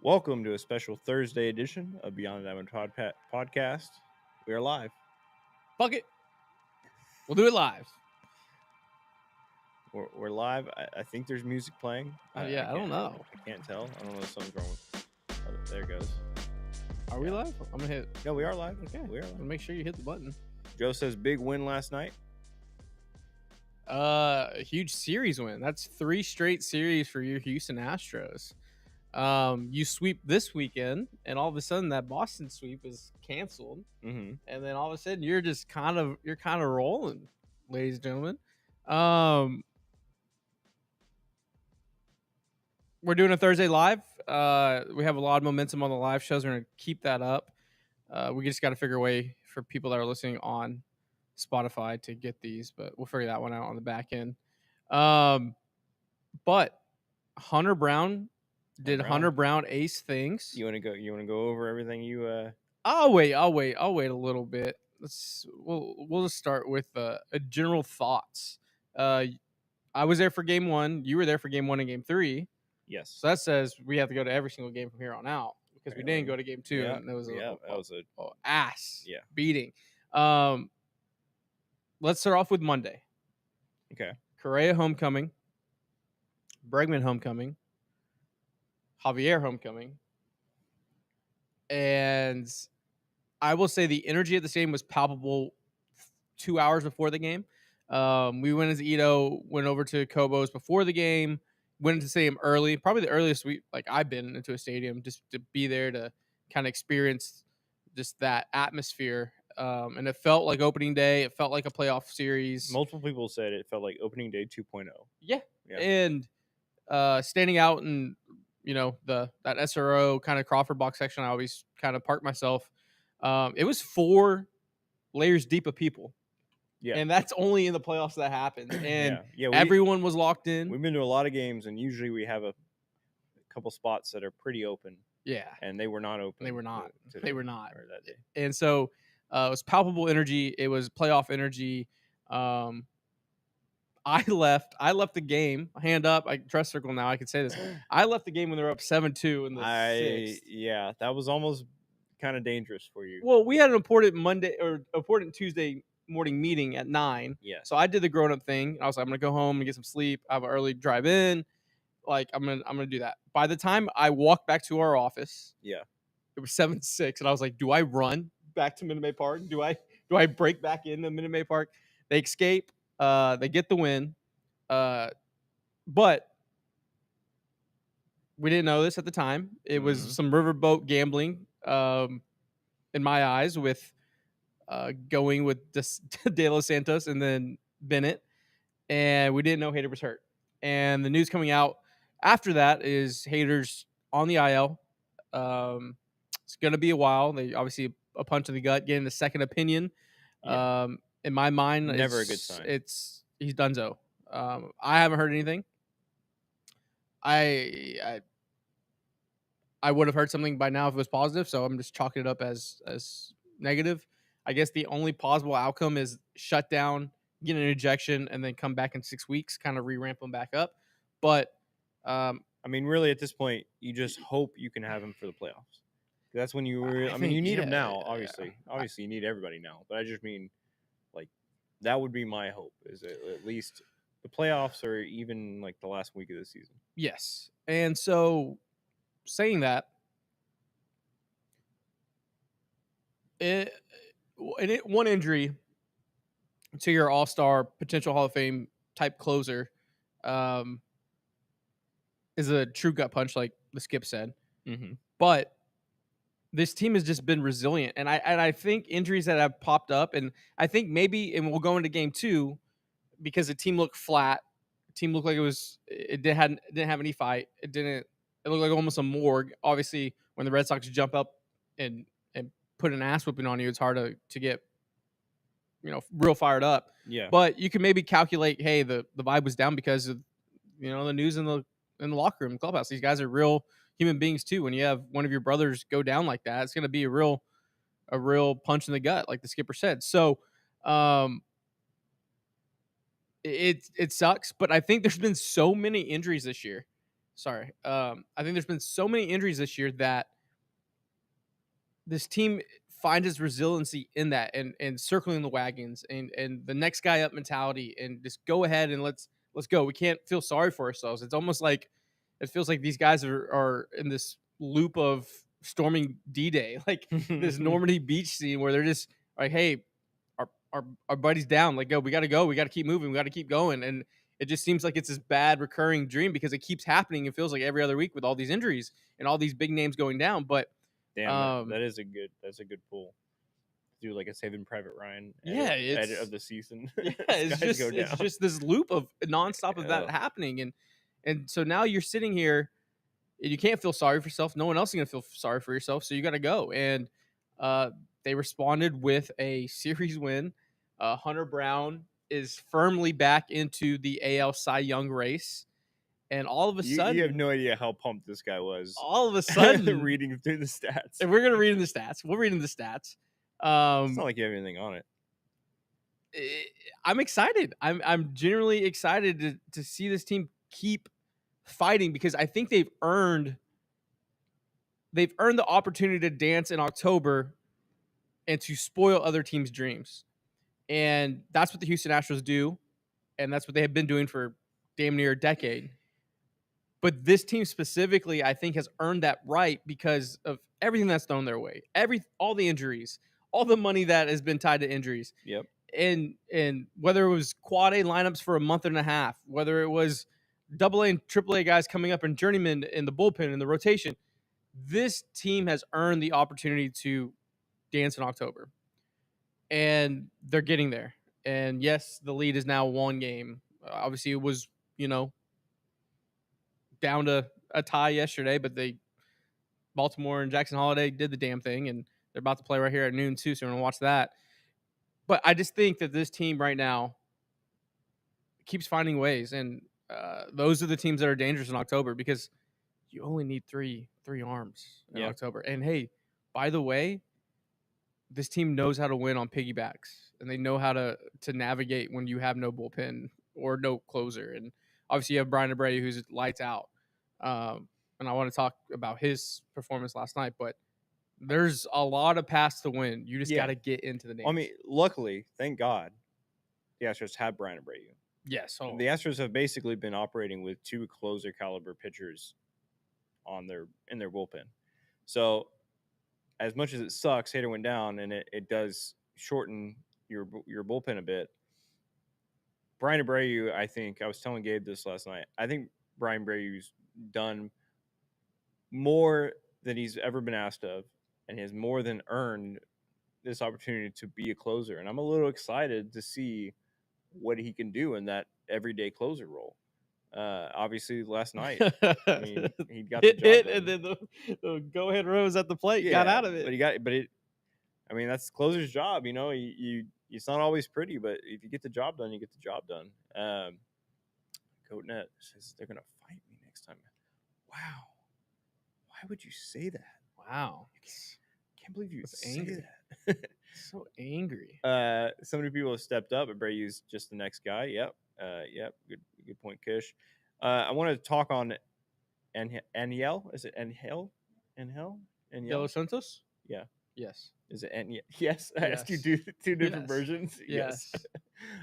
Welcome to a special Thursday edition of Beyond the Diamond podcast. We are live. Fuck it. We'll do it live. We're live. I think there's music playing. I don't know. I can't tell. I don't know if something's wrong with. Oh, there it goes. Are we live? I'm gonna hit. No, we are live. Okay, we are live. Make sure you hit the button. Joe says big win last night. A huge series win. That's 3 straight series for your Houston Astros. You sweep this weekend, and all of a sudden that Boston sweep is canceled, and then all of a sudden you're kind of rolling, ladies and gentlemen. We're doing a Thursday live. We have a lot of momentum on the live shows. We're gonna keep that up. We just got to figure a way for people that are listening on Spotify to get these, but we'll figure that one out on the back end. But Hunter Brown did Hunter Brown ace things. You want to go over everything you? I'll wait a little bit. We'll just start with general thoughts. I was there for game 1. You were there for game 1 and game 3. Yes. So that says we have to go to every single game from here on out because we didn't go to game 2. Yeah, And it was that was a ass Yeah. beating. Let's start off with Monday. Okay. Correa homecoming, Bregman homecoming, Javier homecoming, and I will say the energy at the stadium was palpable 2 hours before the game. We went as Ito, went over to Cobos before the game, went into the stadium early, probably the earliest I've been into a stadium just to be there to kind of experience just that atmosphere. And it felt like opening day. It felt like a playoff series. Multiple people said it felt like opening day 2.0. Yeah. And standing out in, that SRO kind of Crawford box section, I always kind of park myself. It was 4 layers deep of people. Yeah. And that's only in the playoffs that happens. And everyone was locked in. We've been to a lot of games, and usually we have a couple spots that are pretty open. Yeah. And they were not open. They were not. Today, they were not. Or that day. And so it was palpable energy. It was playoff energy. I left the game. Hand up. I dress circle now. I can say this. I left the game when they were up 7-2 in the 6th. Yeah, that was almost kind of dangerous for you. Well, we had an important Tuesday morning meeting at 9. Yeah. So I did the grown up thing. I was like, I'm gonna go home and get some sleep. I have an early drive in. Like I'm gonna do that. By the time I walked back to our office, yeah, it was 7-6, and I was like, do I run back to Minute Maid Park? Do I break back into Minute Maid Park? They escape. They get the win. But we didn't know this at the time. It was some riverboat gambling, in my eyes, with going with De Los Santos and then Bennett, and we didn't know Hader was hurt. And the news coming out after that is Hader's on the IL. It's going to be a while. They obviously a punch in the gut, getting the second opinion. Yeah. In my mind, never a good sign. He's donezo. I haven't heard anything. I would have heard something by now if it was positive, so I'm just chalking it up as negative. I guess the only possible outcome is shut down, get an injection, and then come back in 6 weeks, kind of re-ramp them back up. But I mean, really, at this point, you just hope you can have him for the playoffs. That's when you were. I mean, you need him now. Obviously, you need everybody now. But I just mean, like, that would be my hope. Is at least the playoffs, or even like the last week of the season. Yes, and so saying that, one injury to your all-star potential Hall of Fame type closer is a true gut punch, like the Skip said. But this team has just been resilient, and I think injuries that have popped up, and I think maybe, and we'll go into game 2 because the team looked flat. The team looked like it didn't have any fight. It looked like almost a morgue. Obviously, when the Red Sox jump up and put an ass whipping on you, it's hard to get real fired up. Yeah. But you can maybe calculate, hey, the vibe was down because of the news in the locker room, clubhouse. These guys are real human beings too. When you have one of your brothers go down like that, it's going to be a real punch in the gut, like the skipper said. So it sucks, but I think there's been so many injuries this year Sorry. I think there's been so many injuries this year that this team finds its resiliency in that and circling the wagons and the next guy up mentality and just go ahead and let's go. We can't feel sorry for ourselves. It's almost like it feels like these guys are in this loop of storming D-Day, like this Normandy beach scene where they're just like, hey, our buddy's down. Like, we gotta go. We gotta keep moving. We gotta keep going. And it just seems like it's this bad recurring dream because it keeps happening. It feels like every other week with all these injuries and all these big names going down. But Damn, that's a good pull. Do like a Saving Private Ryan edit of the season. Yeah, it's just this loop of nonstop of that happening, and so now you're sitting here and you can't feel sorry for yourself. No one else is gonna feel sorry for yourself, so you got to go. And they responded with a series win. Hunter Brown is firmly back into the AL Cy Young race. And all of a sudden, you have no idea how pumped this guy was. All of a sudden, reading through the stats. And we're gonna read in the stats. We'll read in the stats. It's not like you have anything on it. I'm excited. I'm genuinely excited to see this team keep fighting because I think they've earned the opportunity to dance in October and to spoil other teams' dreams. And that's what the Houston Astros do, and that's what they have been doing for damn near a decade. But this team specifically, I think, has earned that right because of everything that's thrown their way. All the injuries, all the money that has been tied to injuries. Yep. And whether it was quad A lineups for a month and a half, whether it was double A and triple A guys coming up and journeymen in the bullpen in the rotation, this team has earned the opportunity to dance in October. And they're getting there. And yes, the lead is now 1 game. Obviously, it was, down to a tie yesterday, but Baltimore and Jackson Holiday did the damn thing, and they're about to play right here at noon too, so we're going to watch that. But I just think that this team right now keeps finding ways, and those are the teams that are dangerous in October because you only need three arms in October. And hey, by the way, this team knows how to win on piggybacks, and they know how to navigate when you have no bullpen or no closer. And obviously, you have Brian Abreu, who's lights out. And I want to talk about his performance last night, but there's a lot of paths to win. You just got to get into the names. I mean, luckily, thank God, the Astros have Brian Abreu. Yes. The Astros have basically been operating with 2 closer caliber pitchers in their bullpen. So as much as it sucks, Hader went down, and it does shorten your bullpen a bit. Brian Abreu, I think, I was telling Gabe this last night, I think Brian Abreu's done more than he's ever been asked of, and has more than earned this opportunity to be a closer. And I'm a little excited to see what he can do in that everyday closer role. Obviously, last night, I mean, he got the job done. And then the go-ahead rose at the plate got out of it. I mean, that's the closer's job. It's not always pretty, but if you get the job done, you get the job done. Coatnet says they're gonna fight me next time. Wow, why would you say that? Wow, can't believe you say angry. That. So angry. So many people have stepped up. Abreu's just the next guy. Yep. Good point, Kish. I want to talk on Aniel. Is it Angel? De Los Santos? Yeah. Yes. Is it Aniel? Yes. I asked you two different versions. Yes.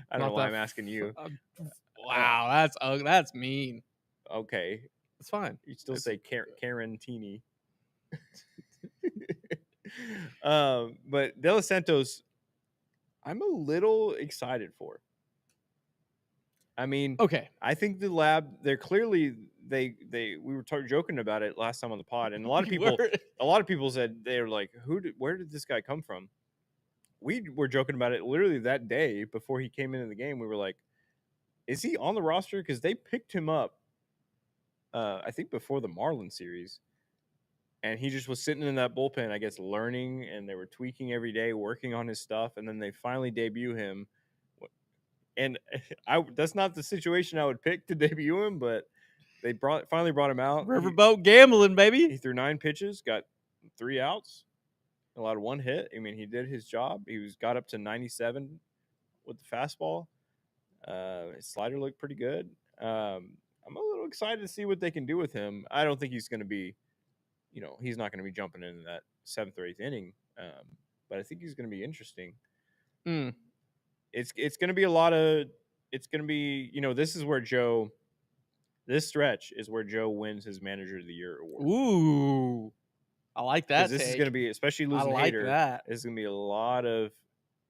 I don't know why I'm asking you. Wow, that's mean. Okay. It's fine. You still say Karen Teeny. But De Los Santos, I'm a little excited for. I mean, okay. I think the lab, they're clearly we were joking about it last time on the pod, and a lot of people said they were like, where did this guy come from? We were joking about it literally that day before he came into the game. We were like, is he on the roster? Because they picked him up, I think before the Marlins series, and he just was sitting in that bullpen, I guess, learning, and they were tweaking every day, working on his stuff, and then they finally debut him. And that's not the situation I would pick to debut him, but they finally brought him out. Riverboat gambling, baby. He threw 9 pitches, got 3 outs, allowed 1 hit. I mean, he did his job. He got up to 97 with the fastball. His slider looked pretty good. I'm a little excited to see what they can do with him. I don't think he's going to be, he's not going to be jumping into that 7th or 8th inning. But I think he's going to be interesting. Mm. It's going to be a lot of. It's going to be, this is where Joe. This stretch is where Joe wins his Manager of the Year award. Ooh, I like that. Because this is going to be, especially I losing like Hader, that. it's going to be a lot of.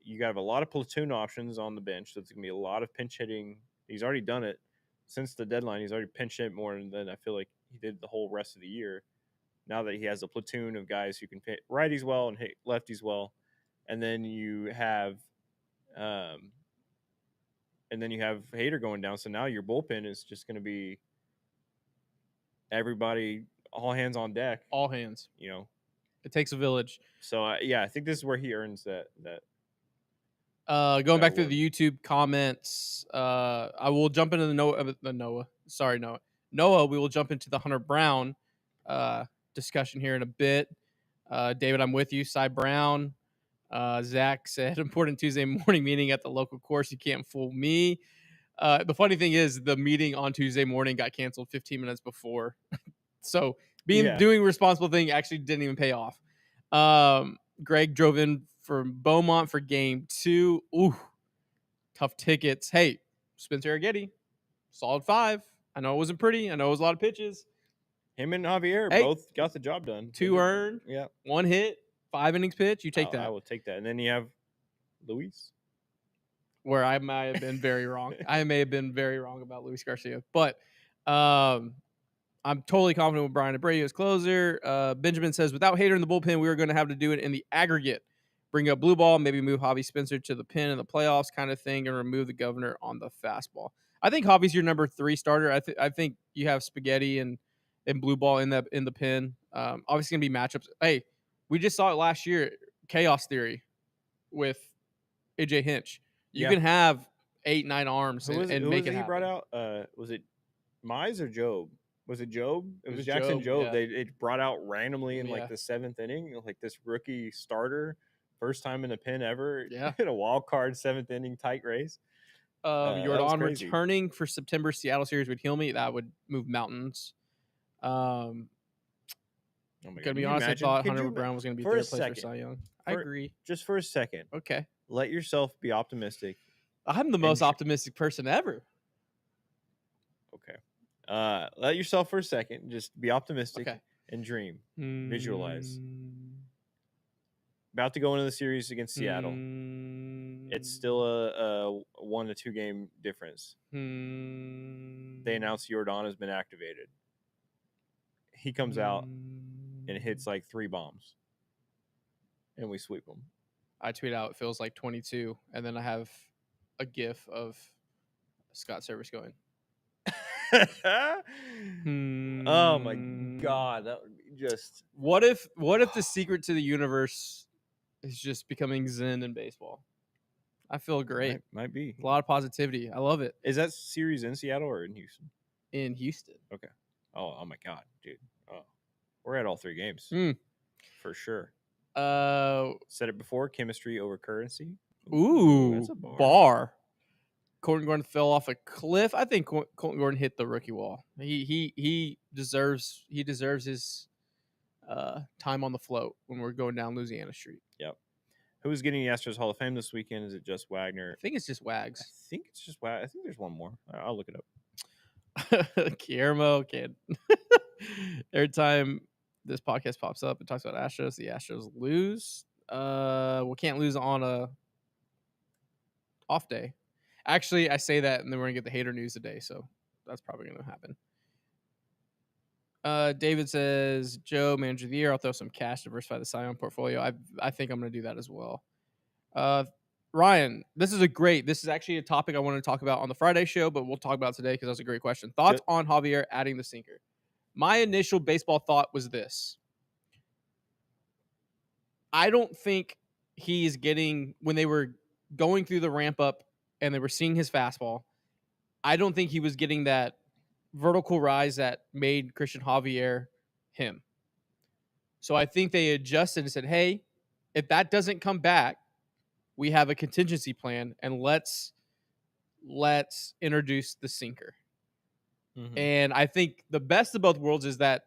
You got to have a lot of platoon options on the bench. So it's going to be a lot of pinch hitting. He's already done it since the deadline. He's already pinch hit more than I feel like he did the whole rest of the year. Now that he has a platoon of guys who can hit righties well and hit lefties well, and then you have, Hader going down. So now your bullpen is just going to be everybody, all hands on deck. All hands. It takes a village. So I think this is where he earns that. Going back through the YouTube comments, I will jump into Noah. We will jump into the Hunter Brown discussion here in a bit. David, I'm with you. Cy Brown. Zach said, important Tuesday morning meeting at the local course. You can't fool me. The funny thing is, the meeting on Tuesday morning got canceled 15 minutes before. So doing a responsible thing actually didn't even pay off. Greg drove in from Beaumont for game 2. Ooh, tough tickets. Hey, Spencer Arrighetti, solid 5. I know it wasn't pretty. I know it was a lot of pitches. Him and Javier both got the job done. 2 earned. Yeah. 1 hit. 5 innings pitch. You take that. I will take that. And then you have Luis. Where I might have been very wrong. I may have been very wrong about Luis Garcia. But I'm totally confident with Brian Abreu as closer. Benjamin says, without Hader in the bullpen, we were going to have to do it in the aggregate. Bring up blue ball, maybe move Javi Spencer to the pen in the playoffs kind of thing, and remove the governor on the fastball. I think Javi's your number 3 starter. I think you have Spaghetti and blue ball in the pen. Obviously, going to be matchups. Hey, we just saw it last year, chaos theory with AJ Hinch. You can have 8-9 arms and make it happen. He brought out? Was it Mize or Job? Was it Job? It was Jackson Job. Yeah. They brought out randomly in like the 7th inning, like this rookie starter, first time in the pen ever. Yeah. In a wild card 7th inning tight race. Yordan returning for September Seattle series would heal me. That would move mountains. Oh my God. To be honest, I thought Hunter Brown was going to be third place for Cy Young. I agree. Just for a second. Okay. Let yourself be optimistic. I'm the most optimistic person ever. Okay. Let yourself for a second just be optimistic and dream. Visualize. About to go into the series against Seattle. It's still a 1 to 2 game difference. They announced Yordan has been activated. He comes out and hits like 3 bombs. And we sweep them. I tweet out, it feels like 22. And then I have a gif of Scott Service going. Oh my God. That would be just. What if the secret to the universe is just becoming Zen in baseball? I feel great. Might be. A lot of positivity. I love it. Is that series in Seattle or in Houston? In Houston. Okay. Oh my God, dude. Oh, we're at all 3 games. For sure. Said it before, chemistry over currency. Ooh, that's a bar. Colton Gordon fell off a cliff. I think Colton Gordon hit the rookie wall. He deserves his time on the float when we're going down Louisiana Street. Yep. Who's getting the Astros Hall of Fame this weekend? Is it just Wagner? I think it's just Wags. I think it's just Wags. I think there's one more. I'll look it up. Guillermo kid. Every time this podcast pops up, it talks about Astros. The Astros lose. We can't lose on a off day. Actually, I say that, and then we're gonna get the Hater news today, so that's probably gonna happen. David says, Joe, manager of the year. I'll throw some cash, diversify the Cy Young portfolio. I think I'm gonna do that as well. Ryan, this is actually a topic I wanted to talk about on the Friday show, but we'll talk about it today because that's a great question. Thoughts on Javier adding the sinker? My initial baseball thought was this. I don't think he is getting, when they were going through the ramp up and they were seeing his fastball, I don't think he was getting that vertical rise that made Christian Javier him. So I think they adjusted and said, hey, if that doesn't come back, we have a contingency plan, and let's introduce the sinker. And I think the best of both worlds is that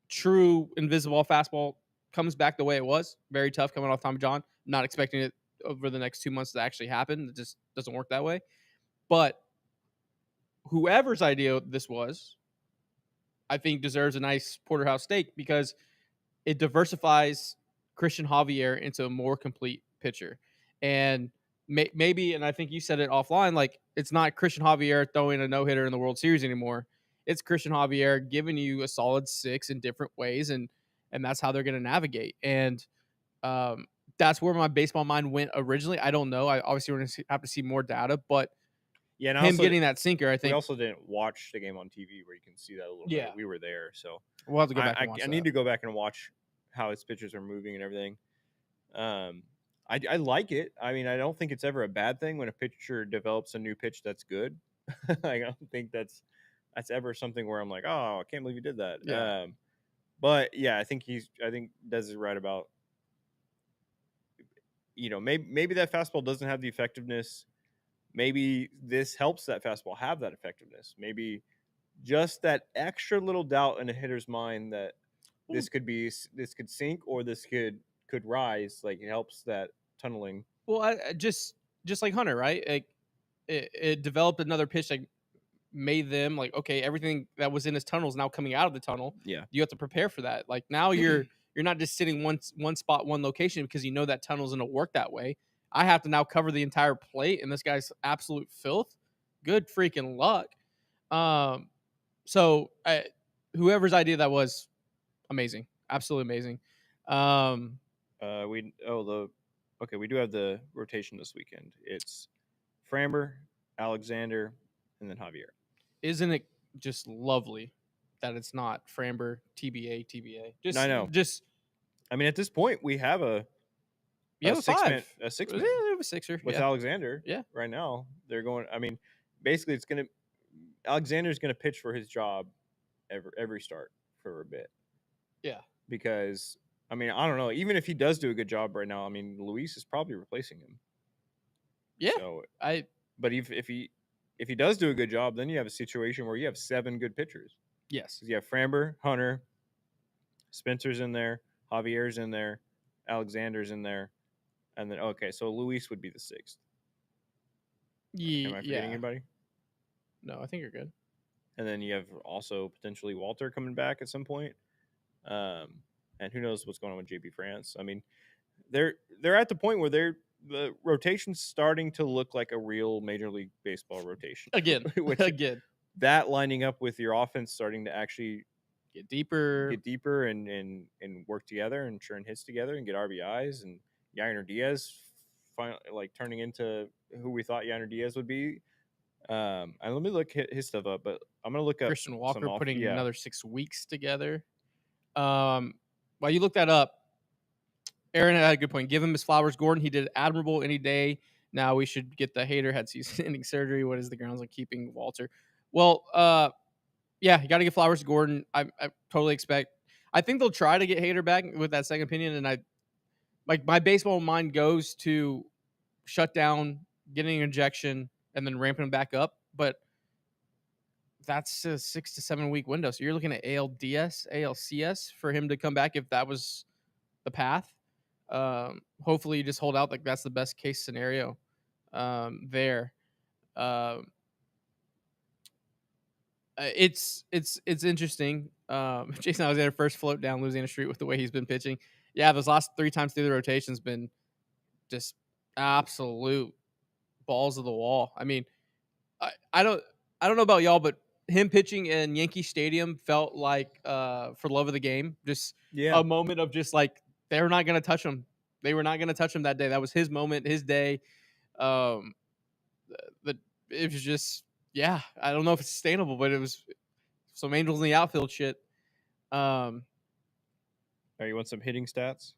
true invisible fastball comes back the way it was. Very tough coming off Tom John. Not expecting it over the next 2 months to actually happen. It just doesn't work that way. But whoever's idea this was, I think deserves a nice porterhouse steak because it diversifies Christian Javier into a more complete pitcher. And maybe, and I think you said it offline, like it's not Christian Javier throwing a no hitter in the World Series anymore. It's Christian Javier giving you a solid 6 in different ways, and that's how they're going to navigate. And that's where my baseball mind went originally. I don't know. I obviously we're going to have to see more data, but Yeah, and him getting that sinker, I we think. also didn't watch the game on TV where you can see that a little bit. We were there, so we'll have to go back and watch I that. need to go back and watch how his pitches are moving and everything. I like it. I mean, I don't think it's ever a bad thing when a pitcher develops a new pitch that's good. I don't think that's ever something where I'm like, oh, I can't believe he did that. Yeah. But yeah, I think Des is right about, maybe that fastball doesn't have the effectiveness. Maybe this helps that fastball have that effectiveness. Maybe just that extra little doubt in a hitter's mind that this could sink or this could rise. Like it helps that tunneling. Well, I just like Hunter, right? Like it developed another pitch that made them like, okay, everything that was in his tunnel is now coming out of the tunnel. Yeah, you have to prepare for that. Like now you're not just sitting one spot, one location because you know that tunnel's going to work that way. I have to now cover the entire plate, and this guy's absolute filth. Good freaking luck. So whoever's idea that was, amazing, absolutely amazing. We do have the rotation this weekend. It's Framber, Alexander, and then Javier. Isn't it just lovely that it's not Framber, TBA? Just I know. Just I mean, at this point, we have a six-man we have a sixer with Alexander. Yeah, right now they're going. I mean, basically, Alexander's gonna pitch for his job every start for a bit. Yeah, because I mean, I don't know. Even if he does do a good job right now, I mean, Luis is probably replacing him. Yeah, So But if he does do a good job, then you have a situation where you have 7 good pitchers. Yes, you have Framber, Hunter, Spencer's in there, Javier's in there, Alexander's in there, and then so Luis would be the 6th. Am I forgetting anybody? No, I think you're good. And then you have also potentially Walter coming back at some point. And who knows what's going on with JP France. I mean, they're at the point where the rotation's starting to look like a real Major League Baseball rotation. Again. That lining up with your offense starting to actually get deeper and work together and churn hits together and get RBIs, and Yainer Diaz finally like turning into who we thought Yainer Diaz would be. And let me look his stuff up, but I'm gonna look up Christian Walker putting another 6 weeks together. While you look that up, Aaron had a good point. Give him his flowers. Gordon, he did admirable any day. Now we should get the hater had season-ending surgery. What is the grounds on keeping Walter? Well, yeah, you got to give flowers to Gordon. I totally expect. I think they'll try to get Hader back with that second opinion, and my baseball mind goes to shut down, getting an injection, and then ramping him back up. But that's a 6 to 7 week window. So you're looking at ALDS, ALCS for him to come back if that was the path. Hopefully you just hold out. Like that's the best case scenario there. It's interesting. Jason Alexander first float down Louisiana Street with the way he's been pitching. Yeah, those last 3 times through the rotation's been just absolute balls of the wall. I mean, I don't know about y'all, but him pitching in Yankee Stadium felt like for love of the game, just a moment of just like they were not going to touch him. They were not going to touch him that day. That was his moment, his day. It was just, yeah. I don't know if it's sustainable, but it was some angels in the outfield shit. You want some hitting stats?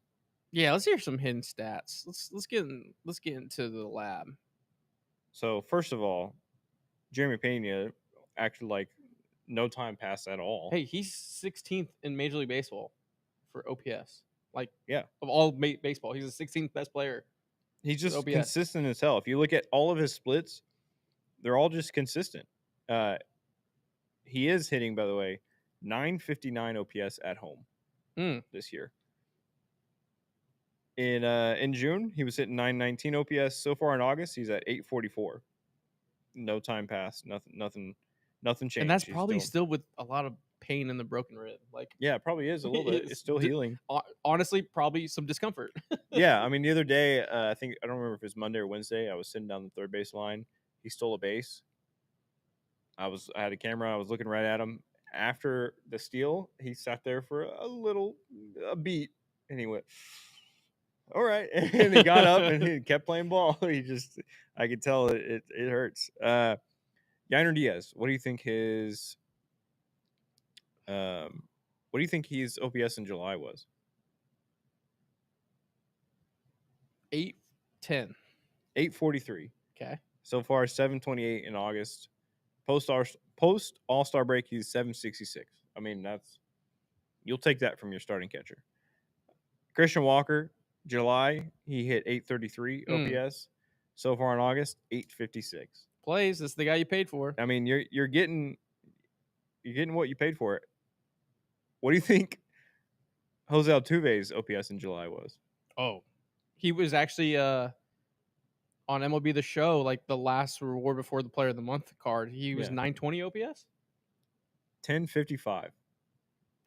Yeah, let's hear some hidden stats. Let's get into the lab. So first of all, Jeremy Pena actually like no time passed at all. Hey, he's 16th in Major League Baseball for OPS. Like, yeah, of all baseball, he's the 16th best player. He's just consistent as hell. If you look at all of his splits, they're all just consistent. He is hitting, by the way, 959 OPS at home Mm. this year. In June, he was hitting 919 OPS. So far in August, he's at 844. No time passed. Nothing changed. And that's He's probably still with a lot of pain in the broken rib. Like, yeah, it probably is a little bit. It's still healing. Honestly, probably some discomfort. Yeah, I mean, the other day, I don't remember if it was Monday or Wednesday. I was sitting down the third base line. He stole a base. I had a camera. I was looking right at him. After the steal, he sat there for a beat, and he went, "All right," and he got up and he kept playing ball. I could tell it hurts. Yainer Diaz, what do you think his OPS in July was? 810. 843. Okay. So far, 728 in August. Post All-Star break, he's 766. I mean, you'll take that from your starting catcher. Christian Walker, July, he hit 833 OPS. So far in August, 856. Plays. That's the guy you paid for. I mean, you're getting what you paid for it. What do you think Jose Altuve's OPS in July was? Oh, he was actually on MLB The Show, like the last reward before the Player of the Month card. He was 920 OPS. 1055.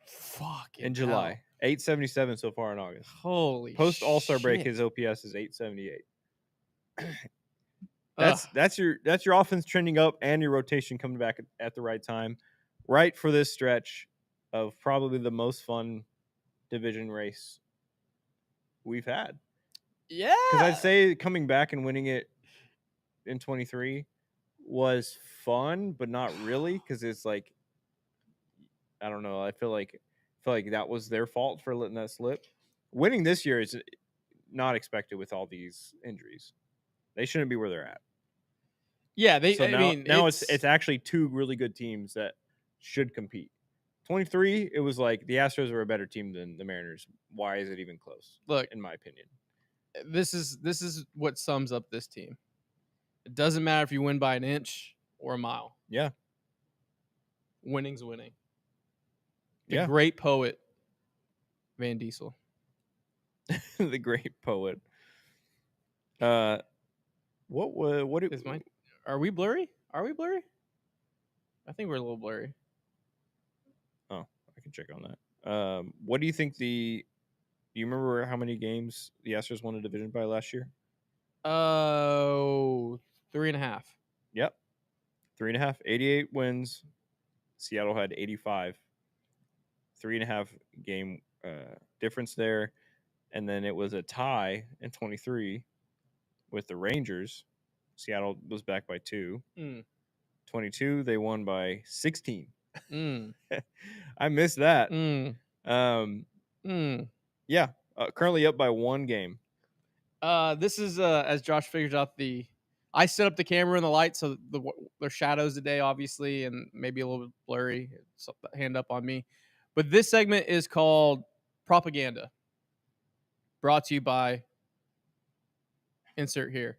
Fuck. In July, 877 so far in August. Holy. Post All-Star break, his OPS is 878. That's your offense trending up and your rotation coming back at the right time, right for this stretch of probably the most fun division race we've had. Yeah, because I'd say coming back and winning it in 23 was fun, but not really, because it's like, I don't know. I feel like that was their fault for letting that slip. Winning this year is not expected with all these injuries. They shouldn't be where they're at. Yeah, now it's actually two really good teams that should compete. 23, it was like the Astros were a better team than the Mariners. Why is it even close? Look, in my opinion, this is what sums up this team. It doesn't matter if you win by an inch or a mile. Yeah, winning's winning. The great poet Van Diesel. The great poet. Are we blurry? Are we blurry? I think we're a little blurry. Oh, I can check on that. What do you think do you remember how many games the Astros won a division by last year? 3.5. Yep. 3.5. 88 wins. Seattle had 85. 3.5 game difference there. And then it was a tie in 23 with the Rangers. Seattle was back by 2. 22, they won by 16. I missed that. Yeah, currently up by 1 game. This is as Josh figures out I set up the camera and the light, so there's shadows today, obviously, and maybe a little bit blurry. So hand up on me. But this segment is called Propaganda. Brought to you by insert here.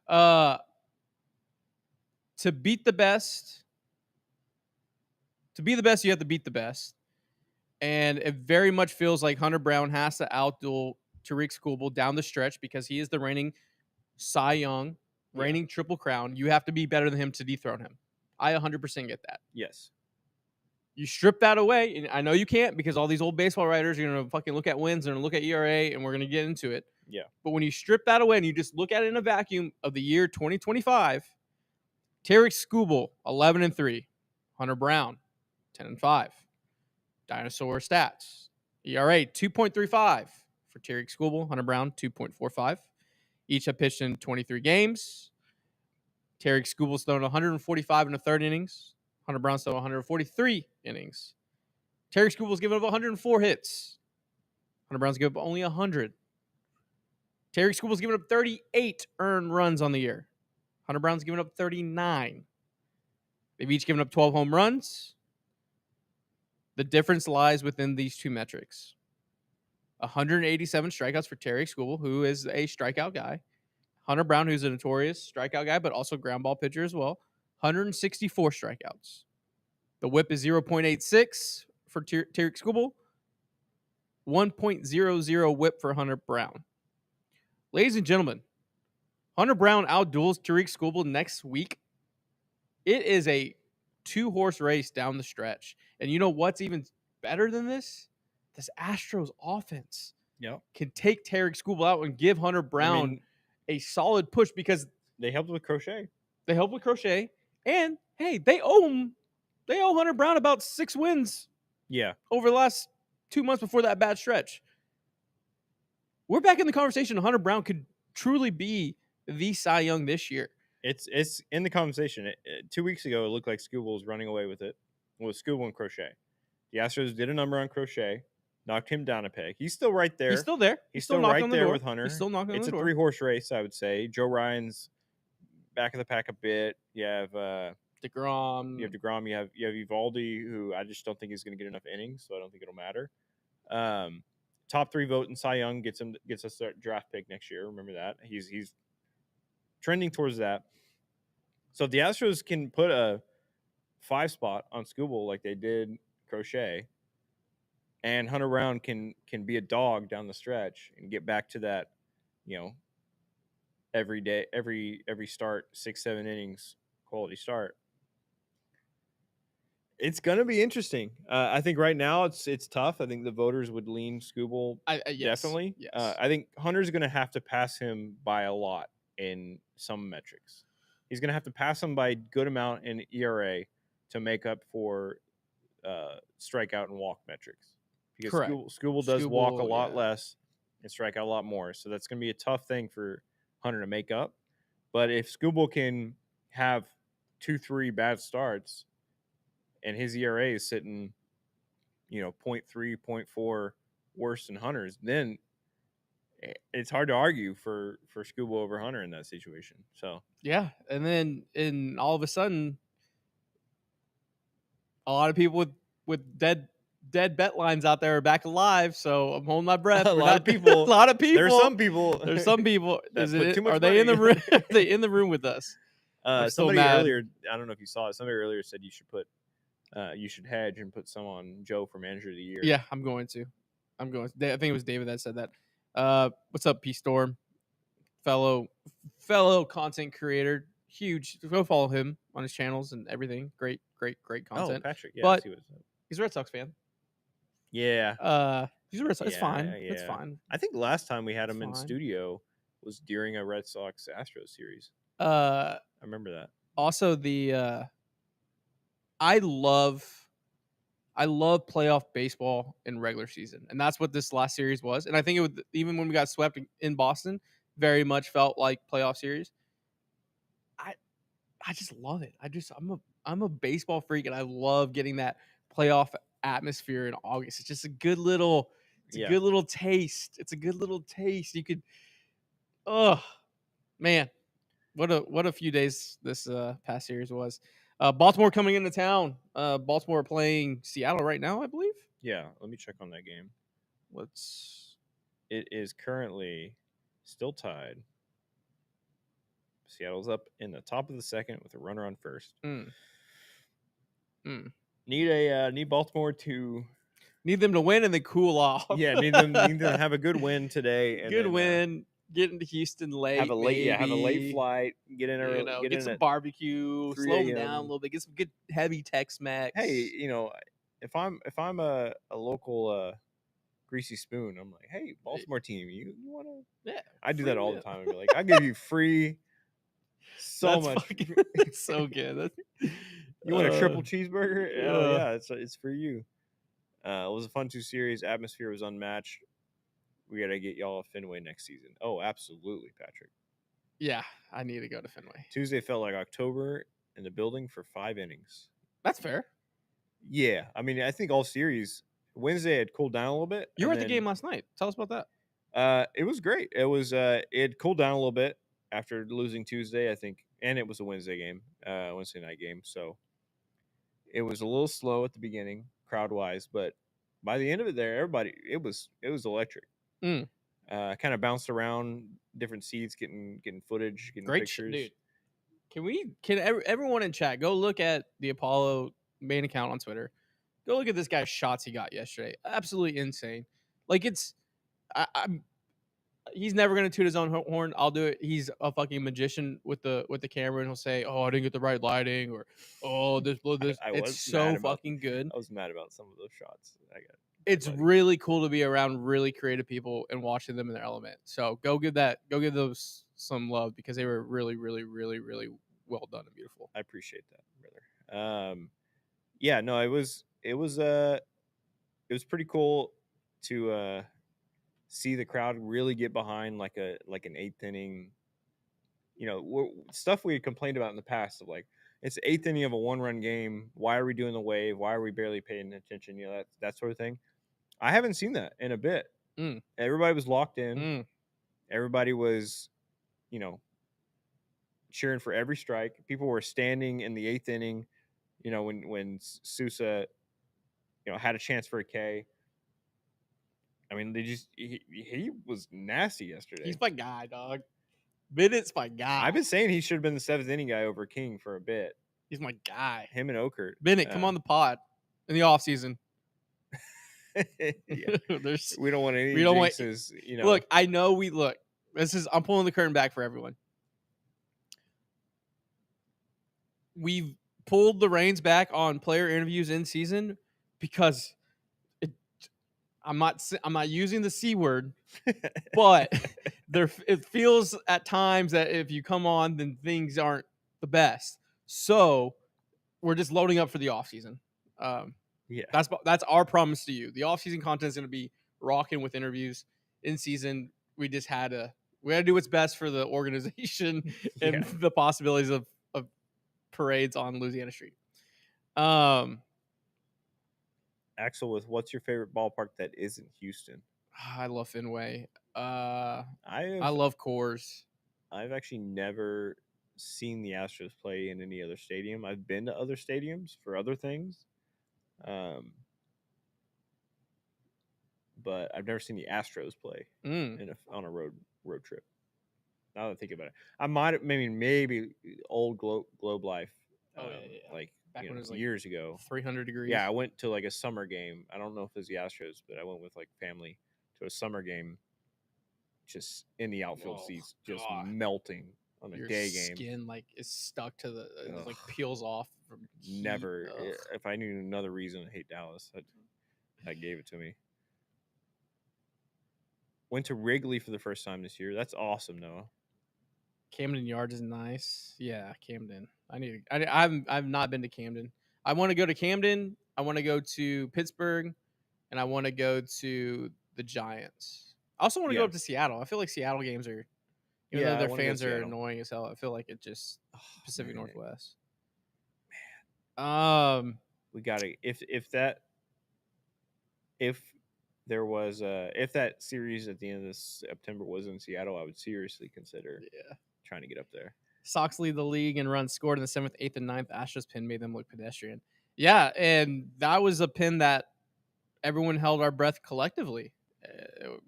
To be the best, you have to beat the best. And it very much feels like Hunter Brown has to outduel Tariq Skubal down the stretch because he is the reigning Cy Young, reigning Triple Crown. You have to be better than him to dethrone him. I 100% get that. Yes. You strip that away, and I know you can't because all these old baseball writers are going to fucking look at wins and look at ERA, and we're going to get into it. Yeah. But when you strip that away and you just look at it in a vacuum of the year 2025, Tariq Skubal, 11-3. Hunter Brown, 10-5. Dinosaur stats. ERA, 2.35 for Tariq Skubal. Hunter Brown, 2.45. Each have pitched in 23 games. Tariq Skubal's thrown 145 in the third innings. Hunter Brown's thrown 143 innings. Tariq Skubal's given up 104 hits. Hunter Brown's given up only 100. Tariq Skubal's given up 38 earned runs on the year. Hunter Brown's given up 39. They've each given up 12 home runs. The difference lies within these two metrics. 187 strikeouts for Tariq Skubal, who is a strikeout guy. Hunter Brown, who's a notorious strikeout guy, but also ground ball pitcher as well. 164 strikeouts. The whip is 0.86 for Tarek Skubal, 1.00 whip for Hunter Brown. Ladies and gentlemen, Hunter Brown outduels Tariq Skubal next week. It is a 2-horse race down the stretch. And you know what's even better than this? This Astros offense can take Tariq Skubal out and give Hunter Brown a solid push because they helped with Crochet. And hey, they owe Hunter Brown about 6 wins. Yeah. Over the last 2 months before that bad stretch. We're back in the conversation. Hunter Brown could truly be the Cy Young this year. It's in the conversation. 2 weeks ago, it looked like Skubal was running away with it. With Skubal and Crochet. The Astros did a number on Crochet, knocked him down a peg. He's still right there. He's still there. He's still right there with Hunter. He's still knocking on the door. It's a 3-horse race, I would say. Joe Ryan's back of the pack a bit. You have DeGrom. You have DeGrom. You have Evaldi, who I just don't think is going to get enough innings, so I don't think it'll matter. Top 3 vote in Cy Young gets us a draft pick next year. Remember that. He's trending towards that. So if the Astros can put a 5 spot on Skubal like they did Crochet, and Hunter Brown can be a dog down the stretch and get back to that, every day, every start, 6-7 innings quality start. It's gonna be interesting. I think right now it's tough. I think the voters would lean Skubal definitely. Yes. I think Hunter's gonna have to pass him by a lot in some metrics. He's gonna have to pass him by a good amount in ERA to make up for strikeout and walk metrics. Because Skubal does walk a lot less and strike out a lot more. So that's gonna be a tough thing for Hunter to make up. But if Skubal can have 2-3 bad starts, and his ERA is sitting, 0.3, 0.4 worse than Hunter's, then it's hard to argue for Skubal over Hunter in that situation. So yeah, and then all of a sudden, a lot of people with dead bet lines out there are back alive. So I'm holding my breath. A lot of people. There's some people. Are they in the room? Are they in the room with us? Somebody earlier, I don't know if you saw it. Somebody earlier said you should put. You should hedge and put some on Joe for manager of the year. Yeah, I'm going to. I think it was David that said that. What's up, P Storm? Fellow content creator. Huge. Go follow him on his channels and everything. Great content. Oh, Patrick. Yeah, but he's a Red Sox fan. Yeah. He's a Red Sox. It's fine. Yeah. It's fine. I think last time we had him in studio was during a Red Sox Astros series. I remember that. Also, I love playoff baseball in regular season, and that's what this last series was. And I think it would, even when we got swept in Boston, very much felt like playoff series. I just love it. I'm a baseball freak, and I love getting that playoff atmosphere in August. It's just a good little, good little taste. It's a good little taste. You could, man, what a few days this past series was. Baltimore coming into town. Baltimore playing Seattle right now, I believe. Yeah, let me check on that game. It is currently still tied. Seattle's up in the top of the second with a runner on first. Need Baltimore to need them to win and then cool off. Yeah, need them to have a good win today. And good win. Get into Houston late. Have a late flight. Get in early. Get some barbecue. Slow them down a little bit. Get some good heavy Tex-Mex. Hey, if I'm a local greasy spoon, I'm like, hey, Baltimore team, you want to? Yeah, I do that all the time. I'd be like, I give you free. Much. So good. You want a triple cheeseburger? Yeah, it's for you. It was a fun 2 series. Atmosphere was unmatched. We got to get y'all at Fenway next season. Oh, absolutely, Patrick. Yeah, I need to go to Fenway. Tuesday felt like October in the building for 5 innings. That's fair. Yeah, I mean, I think all series. Wednesday had cooled down a little bit. You were at the game last night. Tell us about that. It was great. It was it cooled down a little bit after losing Tuesday, I think, and it was a Wednesday game, Wednesday night game. So it was a little slow at the beginning, crowd wise, but by the end of it, everybody, it was electric. Kind of bounced around different seats, getting footage, getting great pictures. Dude. Can everyone in chat go look at the Apollo main account on Twitter. Go look at this guy's shots he got yesterday. Absolutely insane. Like I'm he's never gonna toot his own horn. I'll do it. He's a fucking magician with the camera, and he'll say, "Oh, I didn't get the right lighting," or "Oh, this, this." I It's was mad so about fucking good. I was mad about some of those shots. I got It's lighting. really cool to be around really creative people and watching them in their element. So go give those some love because they were really, really, really, really well done and beautiful. I appreciate that, brother. Yeah, no, it was pretty cool to see the crowd really get behind like an eighth inning. Stuff we had complained about in the past of like it's the eighth inning of a 1-run game. Why are we doing the wave? Why are we barely paying attention? That sort of thing. I haven't seen that in a bit. Mm. Everybody was locked in. Mm. Everybody was, cheering for every strike. People were standing in the eighth inning. When Sousa, had a chance for a K. I mean, he was nasty yesterday. He's my guy, dog. Bennett's my guy. I've been saying he should have been the seventh inning guy over King for a bit. He's my guy. Him and Okert. Bennett, come on the pod in the off season. Yeah. We don't want any jinxes, Look, I know I'm pulling the curtain back for everyone. We've pulled the reins back on player interviews in season because I'm not using the C word, but it feels at times that if you come on, then things aren't the best. So we're just loading up for the off season. Yeah, that's our promise to you. The off season content is going to be rocking with interviews. In season, we had to do what's best for the organization and the possibilities of parades on Louisiana Street. Axel, with what's your favorite ballpark that isn't Houston? I love Fenway. I I love Coors. I've actually never seen the Astros play in any other stadium. I've been to other stadiums for other things, but I've never seen the Astros play on a road trip. Now that I think about it, I might have maybe old Globe Life, like back when it was years ago, 300 degrees. Yeah, I went to like a summer game. I don't know if it was the Astros, but I went with like family to a summer game, just in the outfield seats, just melting on a day game. Skin is stuck to the peels off from heat. Never. If I knew another reason to hate Dallas, that gave it to me. Went to Wrigley for the first time this year. That's awesome, Noah. Camden Yards is nice. Yeah, Camden. I've not been to Camden. I want to go to Camden. I want to go to Pittsburgh, and I want to go to the Giants. I also want to go up to Seattle. I feel like Seattle games are, though their fans are annoying as hell. I feel like it just Pacific Northwest. Man. We gotta if there was if that series at the end of September was in Seattle, I would seriously consider trying to get up there. Sox lead the league and runs scored in the 7th, 8th, and 9th. Astros pin made them look pedestrian. Yeah, and that was a pin that everyone held our breath collectively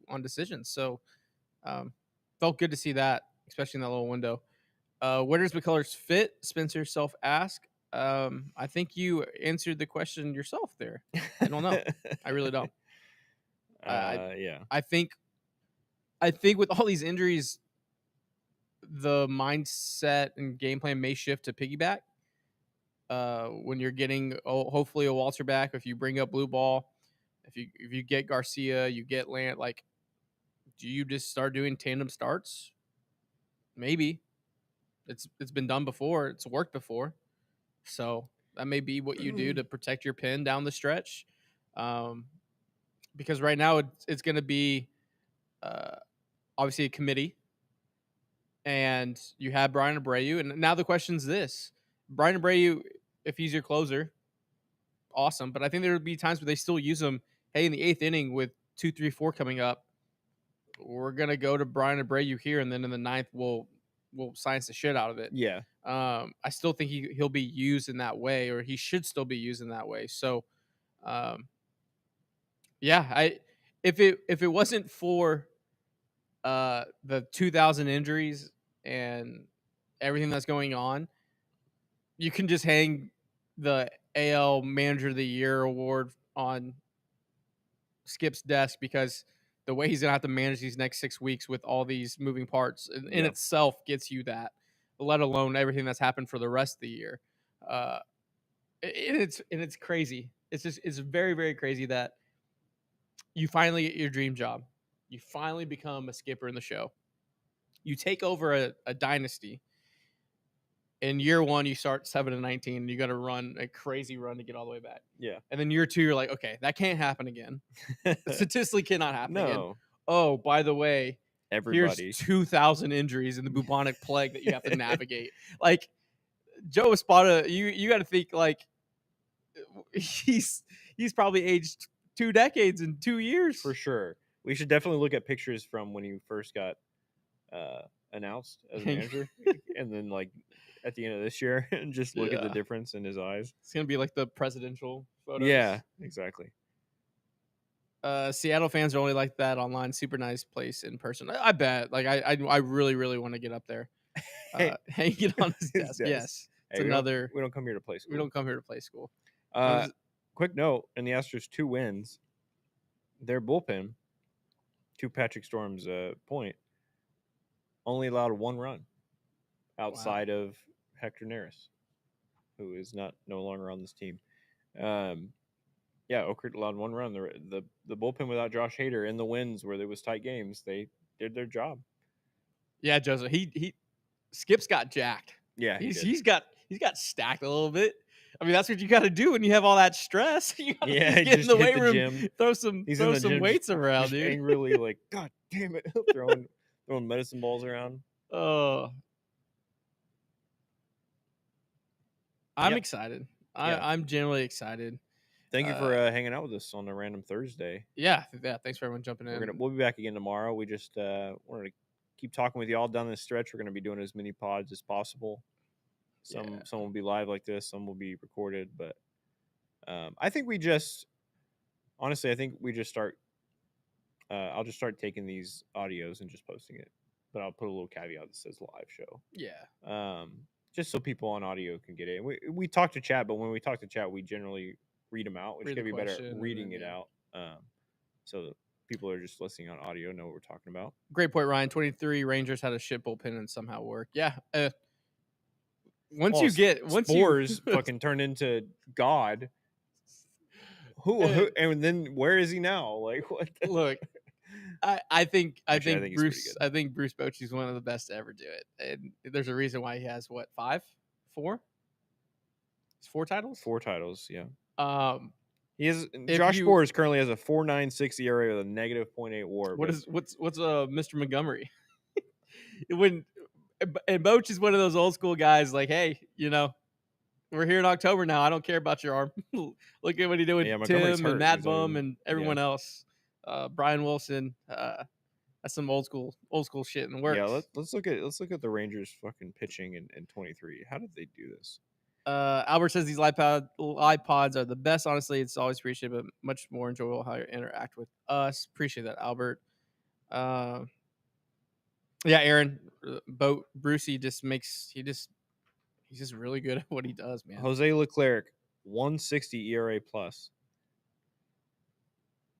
on decisions. So felt good to see that, especially in that little window. Where does McCullers fit? Spencer Self asked. I think you answered the question yourself there. I don't know. I really don't. Yeah. I think with all these injuries, the mindset and game plan may shift to piggyback. When you're getting hopefully a Walter back, if you bring up blue ball, if you get Garcia, you get Lant, do you just start doing tandem starts? Maybe. It's been done before. It's worked before. So that may be what you do to protect your pin down the stretch. Because right now it's going to be obviously a committee. And you have Brian Abreu. And now the question's this. Brian Abreu, if he's your closer, awesome. But I think there would be times where they still use him. Hey, in the 8th inning with 2, 3, 4 coming up, we're going to go to Brian Abreu here. And then in the 9th, we'll science the shit out of it. Yeah. I still think he'll be used in that way, or he should still be used in that way. So, if it wasn't for the 2,000 injuries and everything that's going on, you can just hang the AL Manager of the Year award on Skip's desk because the way he's gonna have to manage these next 6 weeks with all these moving parts in itself gets you that, let alone everything that's happened for the rest of the year. Uh, it's crazy. It's very, very crazy that you finally get your dream job. You finally become a skipper in the show. You take over a dynasty. In year one, you start 7-19, and you got to run a crazy run to get all the way back. Yeah. And then year two, you're like, okay, that can't happen again. Statistically cannot happen again. No. Oh, by the way, Everybody. here's 2,000 injuries in the bubonic plague that you have to navigate. Like Joe Espada, you got to think like he's probably aged 2 decades in 2 years. For sure. We should definitely look at pictures from when you first got announced as manager, and then like at the end of this year, and just look at the difference in his eyes. It's gonna be like the presidential photos. Yeah, exactly. Seattle fans are only like that online. Super nice place in person. I bet. Like I really, really want to get up there. Hanging on his desk. Yes. It's another. We don't come here to play school. We don't come here to play school. Quick note: in the Astros' 2 wins, their bullpen, to Patrick Storm's point, only allowed 1 run outside of Hector Neris, who is no longer on this team. Oakert allowed 1 run. The bullpen without Josh Hader in the wins where there was tight games, they did their job. Yeah, Joseph. He Skip's got jacked. Yeah, he's got stacked a little bit. I mean, that's what you got to do when you have all that stress. You got to get in the weight room, gym. throw some weights around, dude. Angrily, like, God damn it, throwing medicine balls around. I'm excited. I'm generally excited. Thank you for hanging out with us on a random Thursday. Yeah. Thanks for everyone jumping in. We'll be back again tomorrow. We just wanted to keep talking with you all down this stretch. We're going to be doing as many pods as possible. Some will be live like this. Some will be recorded. But I think we just start. I'll just start taking these audios and just posting it. But I'll put a little caveat that says live show. Yeah. Just so people on audio can get it. We talk to chat, but when we talk to chat, we generally read them out, which can be better at reading it out. So that people are just listening on audio know what we're talking about. Great point, Ryan. 23 Rangers had a shit bullpen and somehow worked. Yeah. Once Spores fucking turn into God. Who and then where is he now? Like what? Look, I think Bruce Bochy is one of the best to ever do it, and there's a reason why he has 4? It's 4 titles. 4 titles, yeah. He has Josh Spores currently has a 4.96 ERA with a -0.8 WAR. What's Mr. Montgomery? And Boch is one of those old school guys. Like, hey, we're here in October now. I don't care about your arm. Look at what he did with Tim and Matt Bum and everyone else. Brian Wilson. That's some old school shit in the works. Yeah, let's look at the Rangers fucking pitching in 23. How did they do this? Albert says these live pods are the best. Honestly, it's always appreciated, but much more enjoyable how you interact with us. Appreciate that, Albert. Yeah, Aaron, Brucey he's just really good at what he does, man. Jose Leclerc, 160 ERA plus.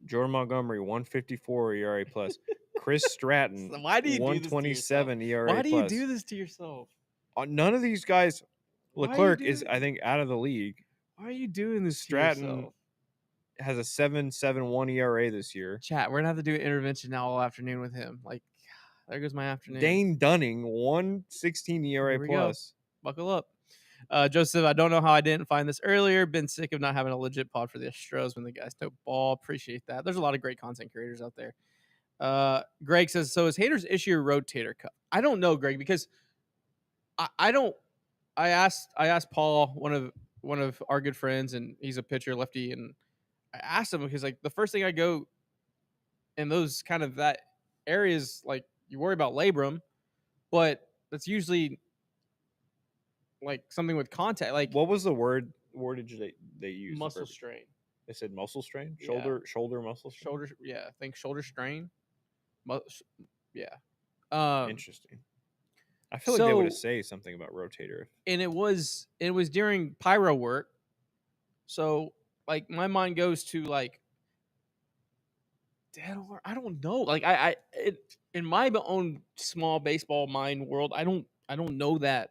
Jordan Montgomery, 154 ERA plus. Chris Stratton, why do you 127 ERA Why do you do this to yourself? None of these guys. Leclerc is, I think, out of the league. Why are you doing this? Stratton has a 7.71 ERA this year. Chat, we're gonna have to do an intervention now all afternoon with him. Like, there goes my afternoon. Dane Dunning, 116 ERA plus. Go. Buckle up. Joseph, I don't know how I didn't find this earlier. Been sick of not having a legit pod for the Astros when the guys know ball. Appreciate that. There's a lot of great content creators out there. Greg says, so is Hader's issue a rotator cuff? I don't know, Greg, because I don't. I asked Paul, one of our good friends, and he's a pitcher, lefty, and I asked him because like the first thing I go in those kind of that areas, like you worry about labrum, but that's usually like something with contact. Like what was the wordage they used? Muscle strain. They said muscle strain, shoulder muscle strain. Shoulder, yeah, I think shoulder strain. Yeah. Interesting. I feel like they would have said something about rotator. And it was during pyro work, So like my mind goes to like I don't know. Like in my own small baseball mind world, I don't know that.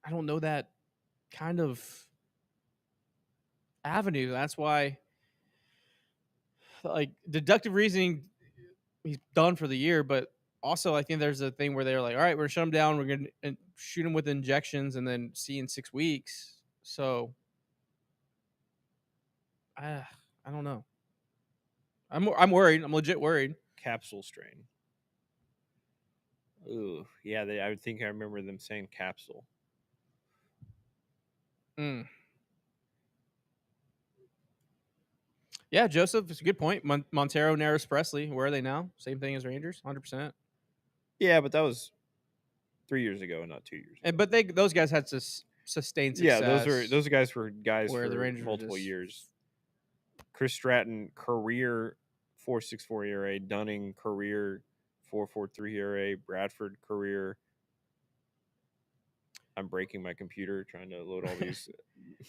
I don't know that kind of avenue. That's why like deductive reasoning he's done for the year, but also I think there's a thing where they're like, all right, we're gonna shut him down, we're gonna shoot him with injections and then see in 6 weeks. So I don't know. I'm worried. I'm legit worried. Capsule strain. Ooh, yeah. I would think I remember them saying capsule. Mm. Yeah, Joseph, it's a good point. Montero, Neris, Presley, where are they now? Same thing as Rangers, 100%. Yeah, but that was 3 years ago, and not 2 years ago. And but those guys had sustained success. Yeah, those guys were guys where the for Rangers were multiple just- years. Chris Stratton, career 4.64 ERA. Dunning, career 4.43 ERA. Bradford, career. I'm breaking my computer trying to load all these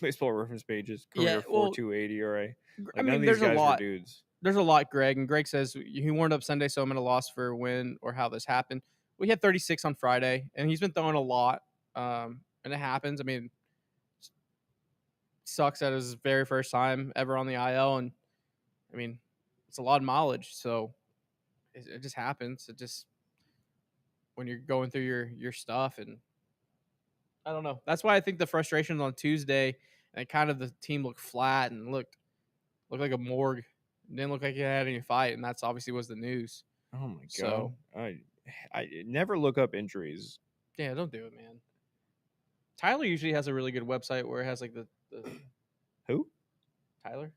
baseball reference pages. Career Yeah, well, 4.28 ERA. Like, I none of mean, these there's a guys were lot. dudes. There's a lot, Greg. And Greg says he warned up Sunday, so I'm at a loss for when or how this happened. We had 36 on Friday, and he's been throwing a lot. And it happens. I mean, sucks that it was his very first time ever on the IL, and I mean, it's a lot of mileage, so it just happens. It just when you're going through your stuff, and I don't know. That's why I think the frustrations on Tuesday and kind of the team looked flat and looked like a morgue. It didn't look like it had any fight, and that's obviously was the news. Oh my god! So I never look up injuries. yeah, don't do it, man. Tyler usually has a really good website where it has like the Who? Tyler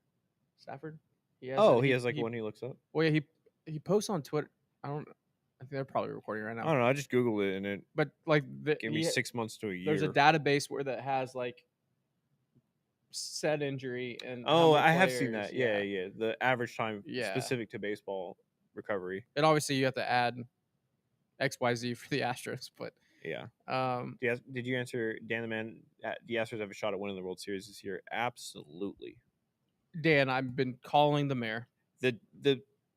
Stafford. He has like one he looks up. Well, yeah, he posts on Twitter. I think they're probably recording right now. I don't know. I just googled it and it But like gave me 6 months to a year. There's a database where that has like said injury and oh, I have seen that. Yeah, the average time Yeah. specific to baseball recovery. And obviously you have to add XYZ for the Astros, but Yeah. Did you answer Dan the Man? The Astros have a shot at winning the World Series this year. Absolutely. Dan, I've been calling the mayor.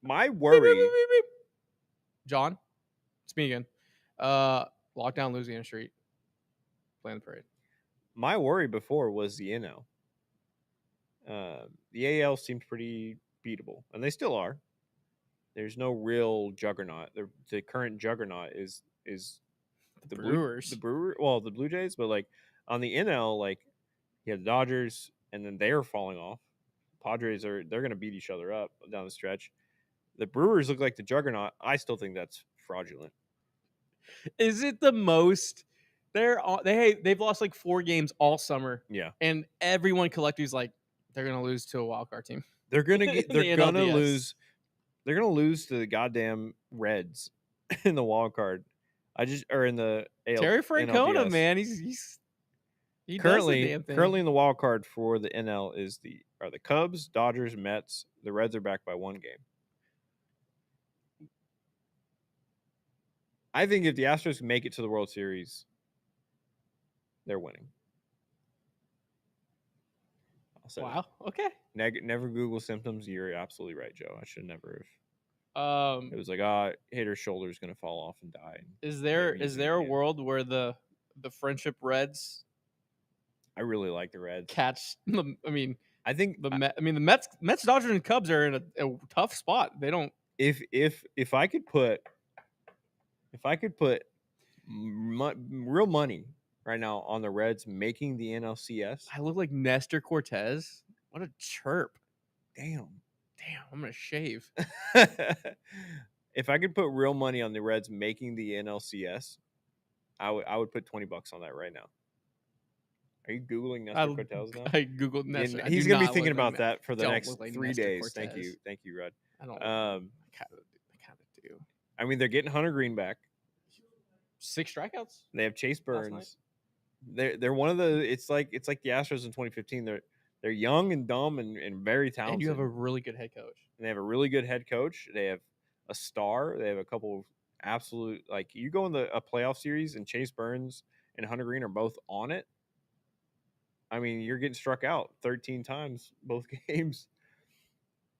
My worry. Beep, beep, beep, beep. John, it's me again. Lock down Louisiana Street. Plan the parade. My worry before was the NL. The AL seemed pretty beatable, and they still are. There's no real juggernaut. The current juggernaut is the Brewers. The Blue Jays, but like on the NL, like you have the Dodgers, and then they're falling off. Padres they're going to beat each other up down the stretch. The Brewers look like the juggernaut. I still think that's fraudulent. Is it the most? They've lost like 4 games all summer. Yeah, and everyone collectively is like they're gonna lose to a wild card team. They're gonna lose. They're gonna lose to the goddamn Reds in the wild card. In the AL, Terry Francona, NLDS. man, he currently does the damn thing. Currently in the wild card for the NL are the Cubs, Dodgers, Mets. The Reds are back by 1 game. I think if the Astros make it to the World Series, they're winning. Wow. Okay. Never Google symptoms. You're absolutely right, Joe. I should never have. It was like, hitter's shoulder is gonna fall off and die. Is there a world where the friendship Reds? I really like the Reds. Catch. I mean, I think the Mets, Dodgers, and Cubs are in a tough spot. They don't. If I could put real money right now on the Reds making the NLCS, I look like Nestor Cortez. What a chirp! Damn, I'm gonna shave. If I could put real money on the Reds making the NLCS, I would put $20 on that right now. Are you googling Nestor Cortez now? I googled Nestor. He's gonna be thinking about that for the next like 3 Nestor days. Cortez. Thank you, Rudd. I don't. I kind of do. I mean, they're getting Hunter Green back. 6 strikeouts. They have Chase Burns. They're one of the. It's like the Astros in 2015. They're young and dumb and very talented. And you have a really good head coach. And they have a really good head coach. They have a star. They have a couple of absolute, like, you go in a playoff series and Chase Burns and Hunter Green are both on it. I mean, you're getting struck out 13 times both games.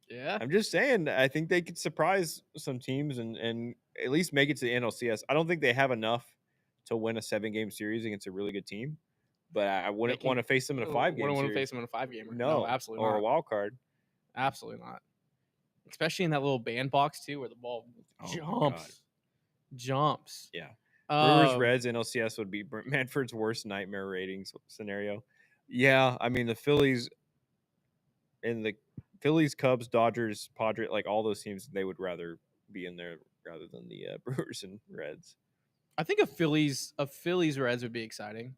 Yeah. I'm just saying, I think they could surprise some teams and at least make it to the NLCS. I don't think they have enough to win a 7-game series against a really good team, but I wouldn't want to face them in a 5-game Wouldn't want to series. face them in a 5-gamer. No, No, absolutely or not. a wild card. Absolutely not. Especially in that little bandbox too, where the ball jumps. Yeah. Brewers Reds NLCS would be Manfred's worst nightmare ratings scenario. Yeah, I mean the Phillies and the Phillies, Cubs, Dodgers, Padres, like all those teams, they would rather be in there rather than the Brewers and Reds. I think a Phillies Reds would be exciting.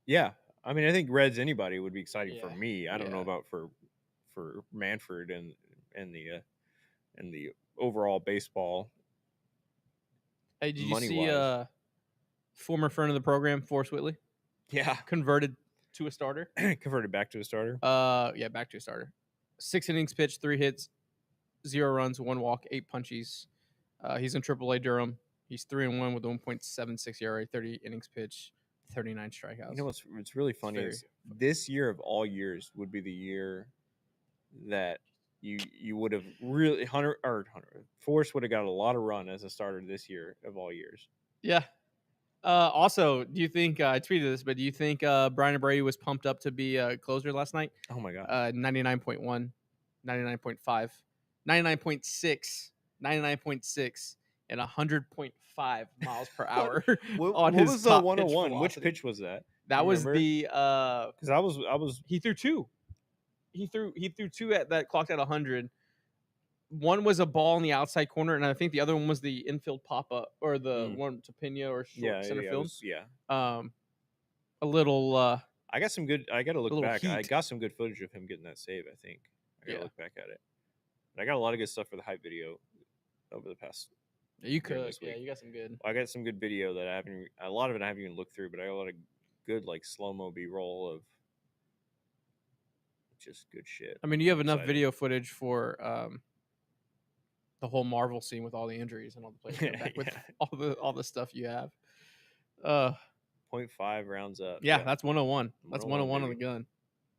Yeah, I mean I think Reds anybody would be exciting for me. I don't know about for Manfred and the overall baseball. Hey, did you see former friend of the program, Forrest Whitley? Yeah, converted to a starter. Converted back to a starter. Yeah, back to a starter. 6 innings pitched, 3 hits, 0 runs, 1 walk, 8 punchies. He's in AAA Durham. He's 3-1 with 1.76 ERA, 30 innings pitched, 39 strikeouts. You know what's really funny is this year of all years would be the year that you would have really Forrest would have got a lot of run as a starter this year of all years. Yeah. Also, do you think I tweeted this, but do you think Brian Brady was pumped up to be a closer last night? Oh my god. 99.1, 99.5, 99.6, 99.6, and 100.5 miles per hour what his was the 101? Which pitch was that? That was the because I was he threw 2. He threw 2 at that clocked at 100. One was a ball in the outside corner, and I think the other one was the infield pop up or the one to Pena or short center field. A little. I got to look back. I got some good footage of him getting that save. I think I got to look back at it. But I got a lot of good stuff for the hype video over the past. You could, yeah, you got some good. I got some good video that I haven't. A lot of it I haven't even looked through, but I got a lot of good like slow mo B-roll of just good shit. I mean, you have enough video footage for the whole Marvel scene with all the injuries and all the players back with all the stuff you have. 0.5 rounds up. Yeah, that's 101. That's 101 on the gun.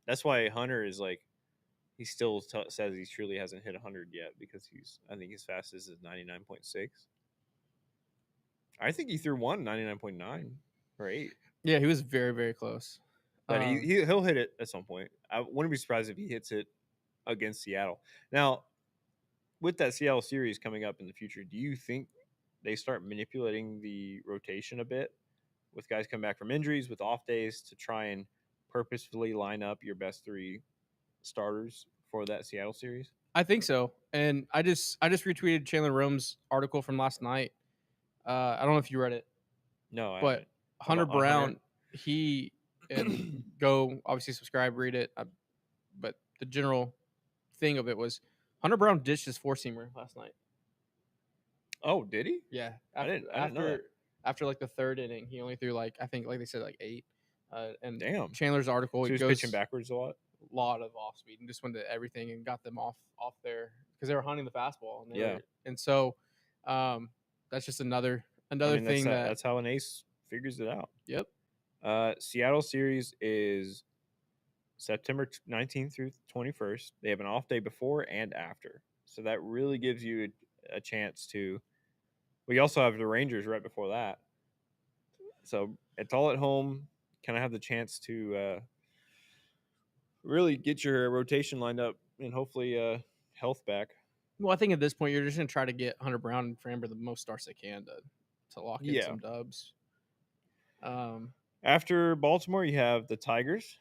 That's why Hunter is like, he still says he truly hasn't hit 100 yet because I think his fastest is 99.6. I think he threw 99.9 or 8. Yeah, he was very, very close. But he'll hit it at some point. I wouldn't be surprised if he hits it against Seattle. Now, with that Seattle series coming up in the future, do you think they start manipulating the rotation a bit with guys coming back from injuries, with off days, to try and purposefully line up your best 3 starters for that Seattle series? I think so. And I just retweeted Chandler Rome's article from last night. I don't know if you read it. No, I but haven't. Hunter Brown, he and go obviously subscribe, read it. But the general thing of it was Hunter Brown ditched his 4-seamer last night. Oh, did he? Yeah, I didn't know that. After like the 3rd inning, he only threw I think they said 8. And damn, Chandler's article, so he was pitching backwards a lot of off speed and just went to everything and got them off there because they were hunting the fastball. And and so that's just another thing that's how an ace figures it out. Yep. Seattle series is September 19th through 21st. They have an off day before and after, so that really gives you a chance to. We also have the Rangers right before that, so it's all at home. Kind of have the chance to really get your rotation lined up and hopefully health back. Well, I think at this point you're just gonna try to get Hunter Brown and Framber the most starts they can to lock in some dubs. After Baltimore, you have the Tigers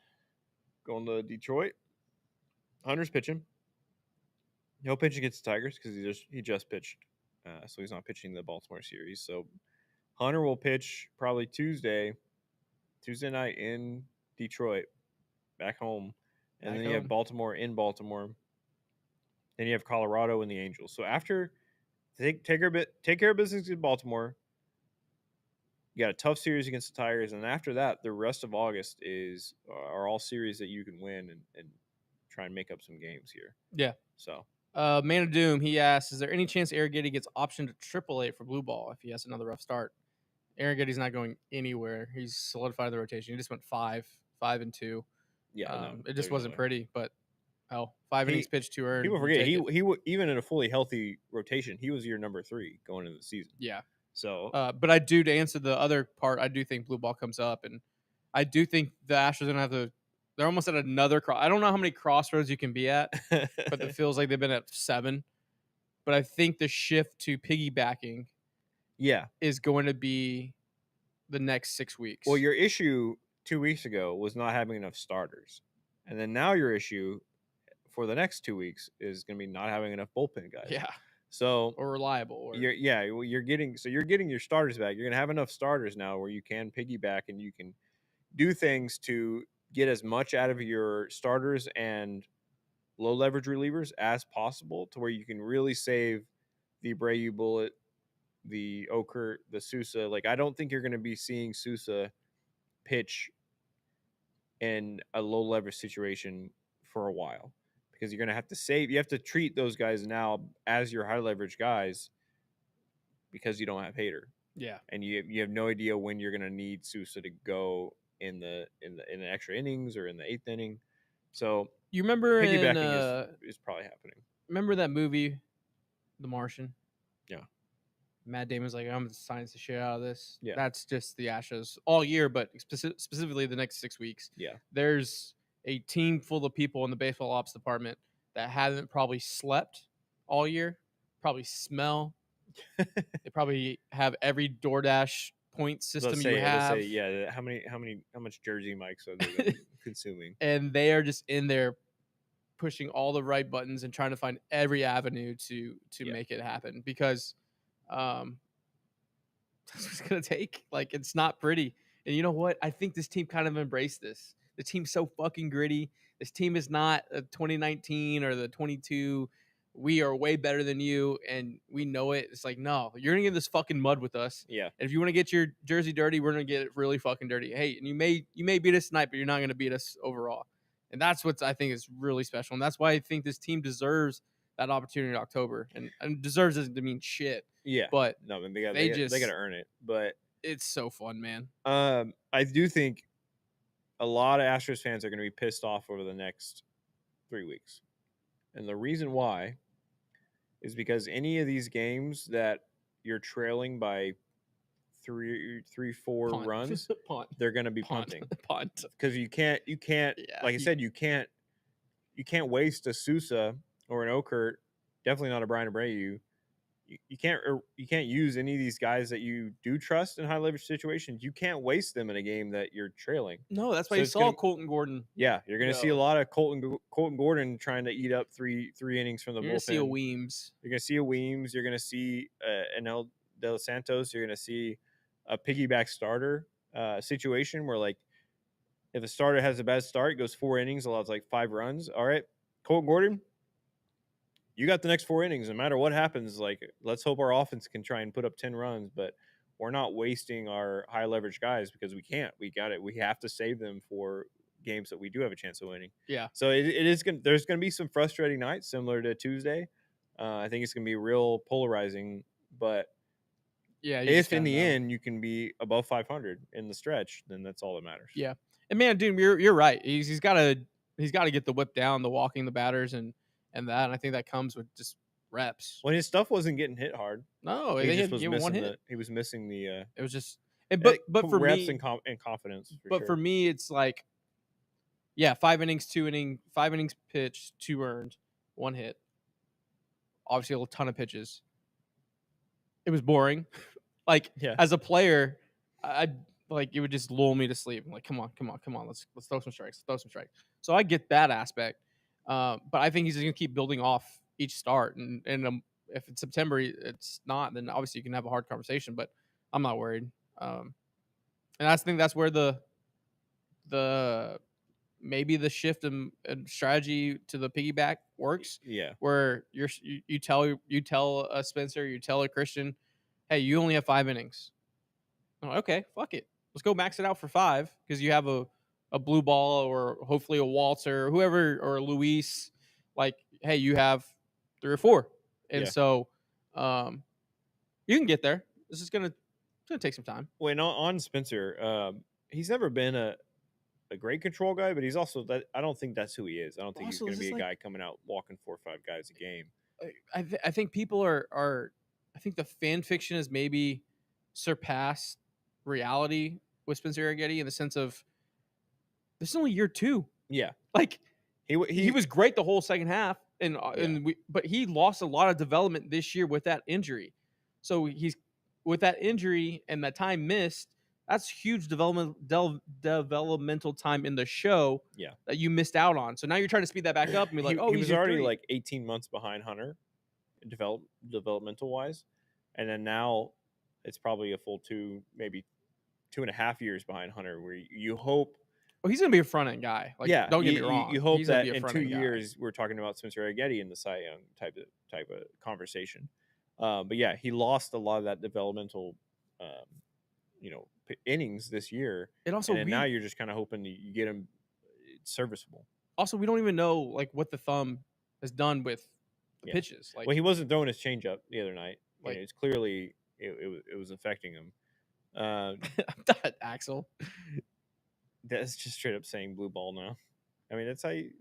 going to Detroit. Hunter's pitching. He'll pitch against the Tigers because he just pitched, so he's not pitching the Baltimore series. So Hunter will pitch probably Tuesday night in Detroit, back home, and then you have Baltimore in Baltimore. Then you have Colorado and the Angels. So after take care of business in Baltimore, you got a tough series against the Tigers, and after that, the rest of August are all series that you can win and try and make up some games here. Yeah. So, Man of Doom, he asks, is there any chance Aaron Getty gets optioned to AAA for Blue Ball if he has another rough start? Aaron Getty's not going anywhere. He's solidified the rotation. He just went 5 5-2. Yeah, no, It just there's no wasn't way. pretty, but hell, 5 innings pitched, 2 earned. People You forget take it. he even in a fully healthy rotation, he was your number 3 going into the season. Yeah. So But I do, to answer the other part, I do think blue ball comes up, and I do think the Astros are gonna have to. They're almost at another cross. I don't know how many crossroads you can be at, but it feels like they've been at 7. But I think the shift to piggybacking yeah. is going to be the next 6 weeks. Well, your issue 2 weeks ago was not having enough starters, and then now your issue for the next 2 weeks is going to be not having enough bullpen guys. Yeah. So Or reliable. Or you're getting your starters back. You're going to have enough starters now where you can piggyback and you can do things to get as much out of your starters and low leverage relievers as possible to where you can really save the Abreu bullet, the Okert, the Sousa. Like, I don't think you're going to be seeing Sousa pitch in a low leverage situation for a while because you're going to have to save. You have to treat those guys now as your high leverage guys because you don't have Hader. Yeah. And you have no idea when you're going to need Sousa to go in the extra innings or in the 8th inning. So you remember piggybacking is probably happening. Remember that movie, The Martian? Yeah. Matt Damon's like, I'm going to science the shit out of this. Yeah. That's just the Astros all year, but specifically the next 6 weeks. Yeah. There's a team full of people in the baseball ops department that haven't probably slept all year, probably smell. They probably have every DoorDash point system you have. Let's say, yeah. How much Jersey mics are they consuming? And they are just in there pushing all the right buttons and trying to find every avenue to make it happen because that's what it's gonna take. Like, it's not pretty. And you know what? I think this team kind of embraced this. The team's so fucking gritty. This team is not a 2019 or the 22. We are way better than you, and we know it. It's like, no, you're gonna get this fucking mud with us. Yeah. And if you want to get your jersey dirty, we're gonna get it really fucking dirty. Hey, and you may beat us tonight, but you're not gonna beat us overall. And that's what I think is really special. And that's why I think this team deserves that opportunity in October. And deserves doesn't mean shit. Yeah. But no, they got to earn it. But it's so fun, man. I do think a lot of Astros fans are going to be pissed off over the next 3 weeks. And the reason why is because any of these games that you're trailing by 4 runs, they're going to be punting. Because you can't like I said, you can't waste a Sousa or an Okert, definitely not a Brian Abreu. You can't use any of these guys that you do trust in high leverage situations. You can't waste them in a game that you're trailing. No, that's why you saw Colton Gordon. Yeah, you're going to see a lot of Colton Gordon trying to eat up three innings from the bullpen. You're going to see a Weems. You're going to see a Weems. You're going to see an El De Los Santos. You're going to see a piggyback starter situation where, like, if a starter has a bad start, goes 4 innings, allows like 5 runs. All right, Colton Gordon, you got the next 4 innings. No matter what happens, like, let's hope our offense can try and put up 10 runs, but we're not wasting our high leverage guys because we can't. We have to save them for games that we do have a chance of winning. Yeah. So there's going to be some frustrating nights similar to Tuesday. I think it's going to be real polarizing, but yeah, if in the end you can be above 500 in the stretch, then that's all that matters. Yeah. And man, dude, you're right. He's got to get the whip down, the walking the batters and that. And I think that comes with just reps. When his stuff wasn't getting hit hard. No, he just was missing one hit. He was missing the. It was just. But for reps me, and confidence. For me, it's like, yeah, 5 innings, 5 innings pitched, 2 earned, 1 hit. Obviously, a ton of pitches. It was boring. Like, as a player, I like, it would just lull me to sleep. I'm like, come on, let's throw some strikes. So I get that aspect, but I think he's just gonna keep building off each start. And if it's September, it's not, then obviously you can have a hard conversation. But I'm not worried. And I think that's where the maybe the shift in strategy to the piggyback works. Yeah, where you tell a Spencer, you tell a Christian, hey, you only have 5 innings. I'm like, okay, fuck it. Let's go max it out for 5 because you have a blue ball or hopefully a Walter or whoever or Luis. Like, hey, you have 3 or 4. And so you can get there. It's gonna take some time. When on Spencer, he's never been a a great control guy, but he's also that. I don't think that's who he is. I don't think he's Also, going it's to be just a like guy coming out walking 4 or 5 guys a game. I think people are I think the fan fiction has maybe surpassed reality with Spencer Arrighetti in the sense of this is only year 2. Yeah, Like he he was great the whole second half, Yeah. but he lost a lot of development this year with that injury. So he's with that injury and that time missed. That's huge developmental time in the show Yeah. that you missed out on. So now you're trying to speed that back up and be like, oh, he he's was year already 3. like 18 months behind Hunter, developmental wise, and then now it's probably a full 2, maybe 2.5 years behind Hunter. Where you hope, Oh, he's gonna be a front end guy. Like, yeah, don't get me you wrong. hope He's gonna that be a in front 2 end guy. years we're talking about Spencer Arrighetti in the Cy Young type of conversation. But yeah, he lost a lot of that developmental, innings this year, And also and then now we you're just kind of hoping you get him serviceable. we don't even know like what the thumb has done with the Yeah. pitches. Like Well, he wasn't throwing his changeup the other night. Like- It's clearly it was affecting him. I'm not Axel. That's just straight up saying blue ball now. I mean, that's how you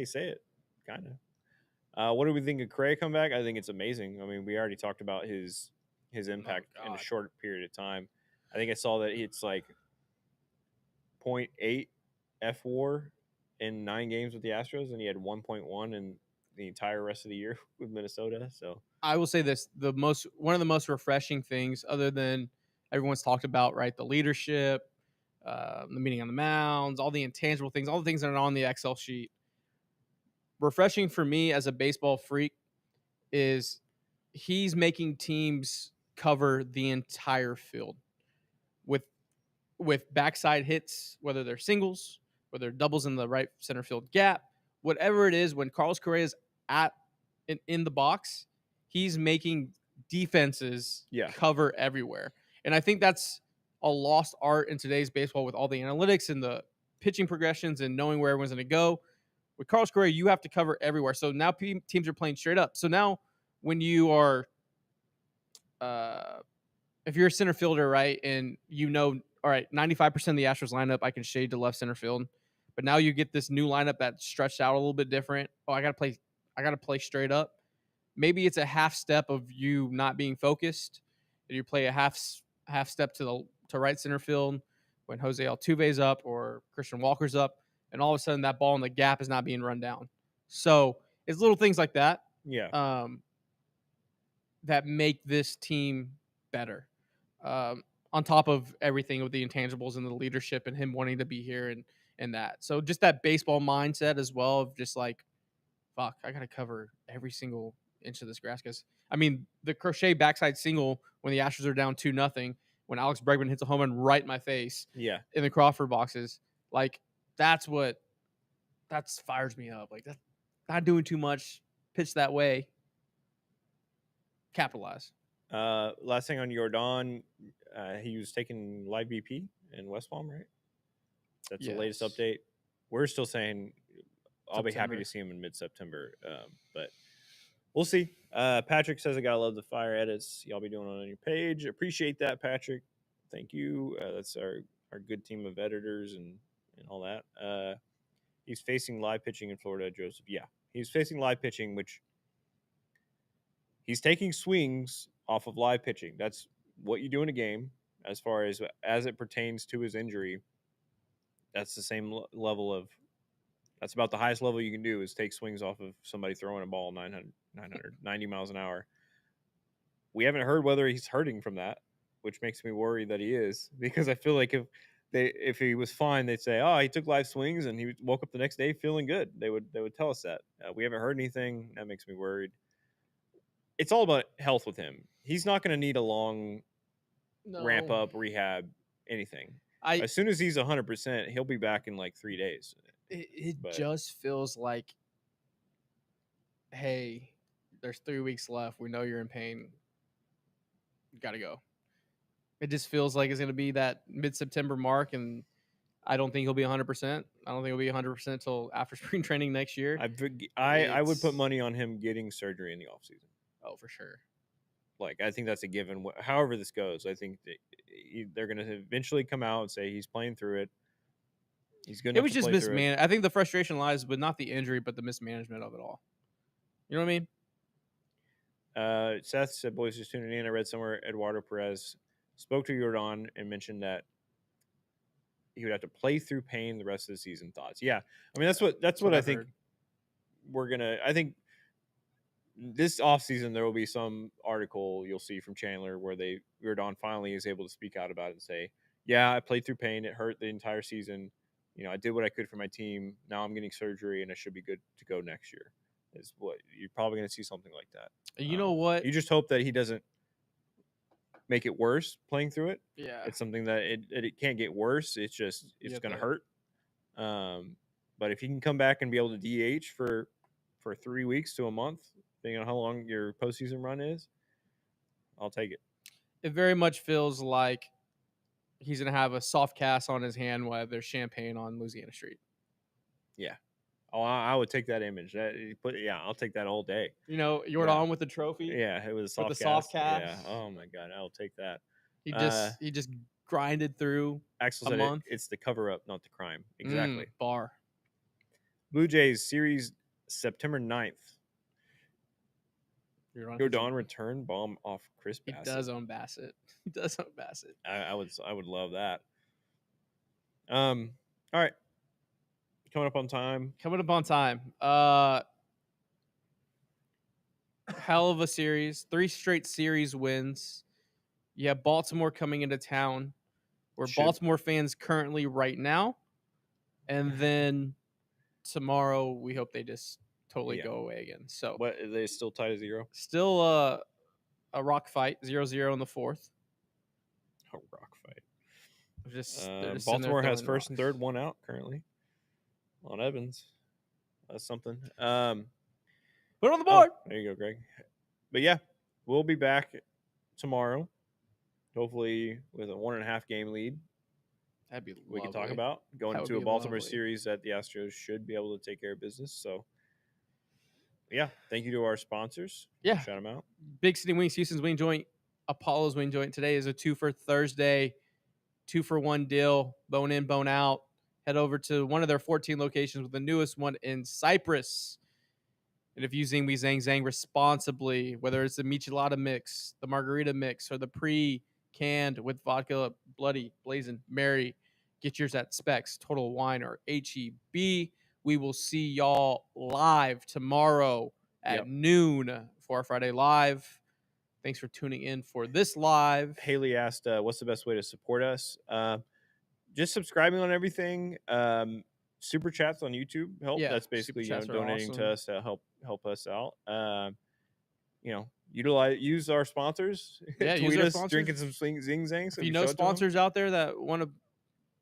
say it, kind of. What do we think of Correa come back? I think it's amazing. I mean, we already talked about his impact in a God. short period of time. I think I saw that it's like 0.8 FWAR in 9 games with the Astros, and he had 1.1 in the entire rest of the year with Minnesota. So I will say this: one of the most refreshing things, other than everyone's talked about, right? The leadership, the meeting on the mounds, all the intangible things, all the things that are on the Excel sheet. Refreshing for me as a baseball freak is he's making teams cover the entire field with backside hits, whether they're singles, whether they're doubles in the right center field gap, whatever it is. When Carlos Correa is at in the box, he's making defenses cover everywhere. And I think that's a lost art in today's baseball with all the analytics and the pitching progressions and knowing where everyone's going to go. With Carlos Correa, you have to cover everywhere. So now teams are playing straight up. So now when you are, if you're a center fielder, right, and all right, 95% of the Astros lineup, I can shade to left center field. But now you get this new lineup that's stretched out a little bit different. Oh, I got to play straight up. Maybe it's a half step of you not being focused. And you play a half step to right center field when Jose Altuve's up or Christian Walker's up, and all of a sudden that ball in the gap is not being run down. So it's little things like that. Yeah. That make this team better. On top of everything with the intangibles and the leadership and him wanting to be here and that. So just that baseball mindset as well of just like, fuck, I got to cover every single inch of this grass. Because, I mean, the Crochet backside single when the Astros are down 2-0, when Alex Bregman hits a home run right in my face in the Crawford boxes, like that's fires me up. Like that's not doing too much, pitch that way, capitalize. Last thing on Yordan, he was taking live BP in West Palm, right? That's the latest update. We're still saying I'll be happy to see him in mid-September, but we'll see. Patrick says I gotta love the fire edits y'all be doing on your page. Appreciate that, Patrick. Thank you. That's our good team of editors and all that. He's facing live pitching in Florida, Joseph. Yeah, he's facing live pitching, which he's taking swings off of live pitching. That's what you do in a game as far as it pertains to his injury. That's the same level of that's about the highest level you can do is take swings off of somebody throwing a ball 90 miles an hour. We haven't heard whether he's hurting from that, which makes me worry that he is, because I feel like if he was fine, they'd say, oh, he took live swings and he woke up the next day feeling good. They would tell us that. We haven't heard anything. That makes me worried. It's all about health with him. He's not going to need a long ramp up, rehab, anything. As soon as he's 100%, he'll be back in like 3 days. It just feels like, hey, there's 3 weeks left. We know you're in pain. You got to go. It just feels like it's going to be that mid-September mark, and I don't think he'll be 100%. I don't think he'll be 100% until after spring training next year. I would put money on him getting surgery in the offseason. Oh, for sure. Like, I think that's a given. However this goes, I think they're going to eventually come out and say he's playing through it. He's good It enough was to just play through it. mismanaged. I think the frustration lies with not the injury, but the mismanagement of it all. You know what I mean? Seth said, boys, just tuning in. I read somewhere Eduardo Perez spoke to Yordan and mentioned that he would have to play through pain the rest of the season. Thoughts? Yeah. I mean, that's what I I've think heard. I think this offseason there will be some article you'll see from Chandler where Yordan finally is able to speak out about it and say, yeah, I played through pain. It hurt the entire season. I did what I could for my team. Now I'm getting surgery and I should be good to go next year. Is what you're probably going to see, something like that. You know what? You just hope that he doesn't make it worse playing through it. Yeah. It's something that it can't get worse. It's going to hurt. But if he can come back and be able to DH for 3 weeks to a month, depending on how long your postseason run is, I'll take it. It very much feels like he's going to have a soft cast on his hand while there's champagne on Louisiana Street. Yeah. Oh, I would take that image. I'll take that all day. Yordan with the trophy. Yeah, it was a soft with the cast. soft cast. Yeah. Oh my God, I'll take that. He just grinded through Axel said month. It's the cover up, not the crime. Exactly. Bar. Blue Jays series September 9th. Yordan return bomb off Chris Bassett. He does own Bassett. I would love that. All right. Coming up on time. Hell of a series. 3 straight series wins. You have Baltimore coming into town. We're Baltimore fans currently right now. And then tomorrow, we hope they just totally go away again. So what, are they still tied at 0? Still a rock fight, 0-0 in the 4th. A rock fight. Just Baltimore has first and third, 1 out currently on Evans. That's something. Put it on the board. There you go, Greg. But yeah, we'll be back tomorrow, hopefully with a 1.5 game lead. That'd be lovely. We can talk about going into a Baltimore series that the Astros should be able to take care of business. So yeah, thank you to our sponsors. Yeah, shout them out. Big City Wings, Houston's Wing Joint, Apollo's Wing Joint. Today is a 2 for Thursday, 2-for-1 deal. Bone in, bone out. Head over to one of their 14 locations, with the newest one in Cypress. And if you zing, we zang responsibly, whether it's the michelada mix, the margarita mix, or the pre-canned with vodka, bloody, blazing, Mary, get yours at Specs, Total Wine, or HEB. We will see y'all live tomorrow at noon for our Friday Live. Thanks for tuning in for this live. Haley asked, what's the best way to support us? Just subscribing on everything. Super chats on YouTube help. Yeah, that's basically donating awesome. to us to help us out. Use our sponsors. Yeah, tweet us drinking some zing zangs. If you know sponsors out there that want to,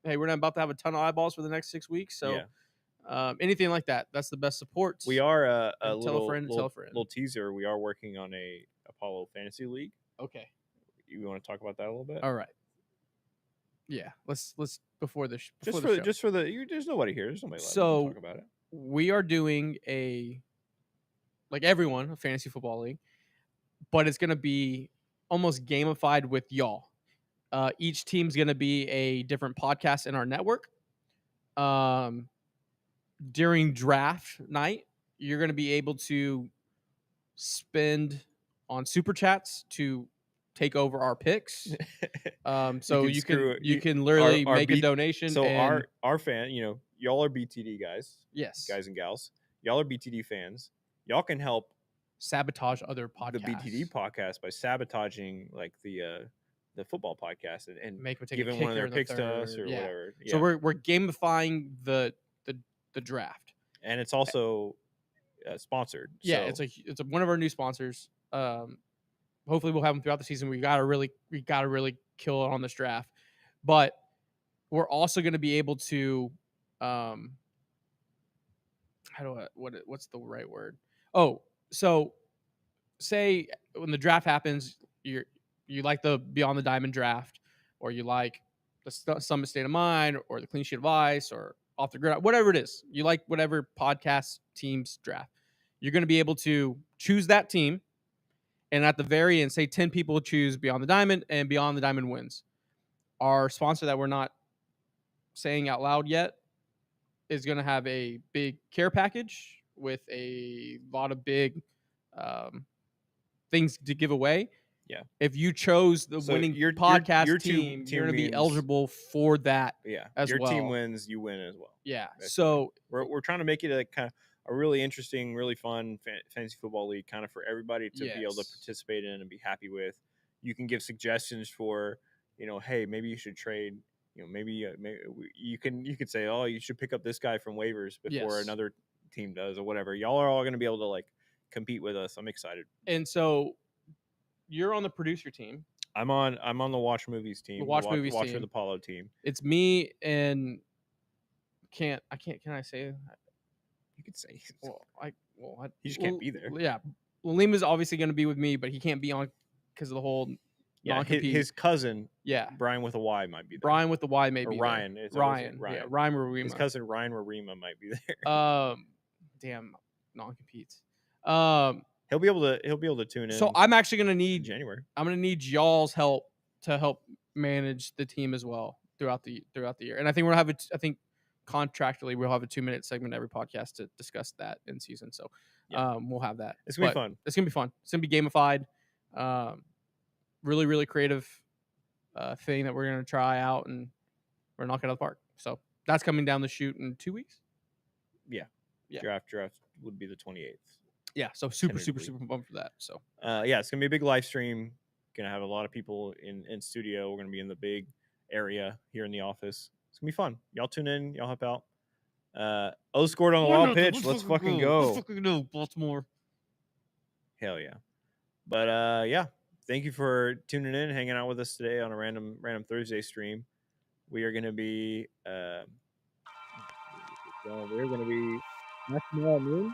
hey, we're not about to have a ton of eyeballs for the next 6 weeks, so anything like that, that's the best support. We are a tell a friend. Little teaser. We are working on a Apollo Fantasy League. Okay, you want to talk about that a little bit? All right. Yeah, let's before the there's nobody here. There's nobody left to talk about it. We are doing a fantasy football league, but it's gonna be almost gamified with y'all. Each team's gonna be a different podcast in our network. During draft night, you're gonna be able to spend on super chats to take over our picks. So you can literally make a donation. So our fan, y'all are BTD guys. Yes. Guys and gals. Y'all are BTD fans. Y'all can help sabotage other podcasts. The BTD podcast by sabotaging like the football podcast and make them take giving one of their picks to us or whatever. Yeah. So we're gamifying the draft. And it's also sponsored. Yeah, so. it's one of our new sponsors. Hopefully we'll have them throughout the season. We gotta really kill it on this draft, but we're also going to be able to what's the right word? Oh, so say when the draft happens, you like the Beyond the Diamond draft, or you like the Summit State of Mind, or the Clean Sheet of Ice, or Off the Grid, whatever it is. You like whatever podcast team's draft. You're going to be able to choose that team. And at the very end, say 10 people choose Beyond the Diamond, and Beyond the Diamond wins. Our sponsor that we're not saying out loud yet is going to have a big care package with a lot of big things to give away. Yeah. If you chose the winning podcast your team, you're going to be means- eligible for that. Yeah. As your well. team wins, you win as well. Yeah. Basically. So we're trying to make it a kind of a really interesting, really fun fantasy football league, kind of for everybody to be able to participate in and be happy with. You can give suggestions for, hey, maybe you should trade. Maybe you could say, oh, you should pick up this guy from waivers before another team does, or whatever. Y'all are all going to be able to like compete with us. I'm excited. And so you're on the producer team. I'm on the Watch Movies team. The Watch Movies Watch team. for the Apollo team. It's me and can I say? You could say. He just can't be there. Yeah. Well, Lima's obviously going to be with me, but he can't be on because of the whole non-compete. His cousin, yeah, Brian with a Y might be there. Brian with the Y may be Ryan. there. It's Ryan. Ryan. Yeah, Ryan Rarima. His cousin Ryan Rarima might be there. Damn, non-competes. He'll be able to tune in. So I'm actually going to need January. I'm going to need y'all's help to help manage the team as well throughout the year. And I think we're going to have contractually we'll have a 2-minute segment every podcast to discuss that in season. So we'll have that. It's gonna be fun. It's gonna be fun. It's gonna be gamified. Really, really creative thing that we're gonna try out, and we're knocking it out of the park. So that's coming down the chute in 2 weeks. Yeah. Draft would be the 28th. Yeah. So super pumped for that. So it's gonna be a big live stream. Gonna have a lot of people in studio. We're gonna be in the big area here in the office. It's gonna be fun. Y'all tune in. Y'all help out. O scored on the wild pitch. Let's fucking go. Let's fucking go, Baltimore. Hell yeah. But thank you for tuning in, hanging out with us today on a random Thursday stream. We are gonna be tomorrow noon.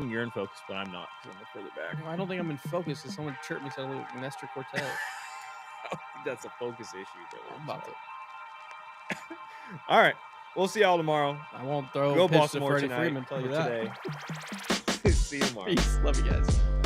You're in focus, but I'm not. So I'm further back. I don't think I'm in focus. If someone chirped me, said a little Nestor Cortez. That's a focus issue, brother. I'm about to. All right, we'll see y'all tomorrow. I won't throw Go a pitch to Baltimore Freddie tonight. Freeman. Tell you that. Today. See you tomorrow. Peace. Love you guys.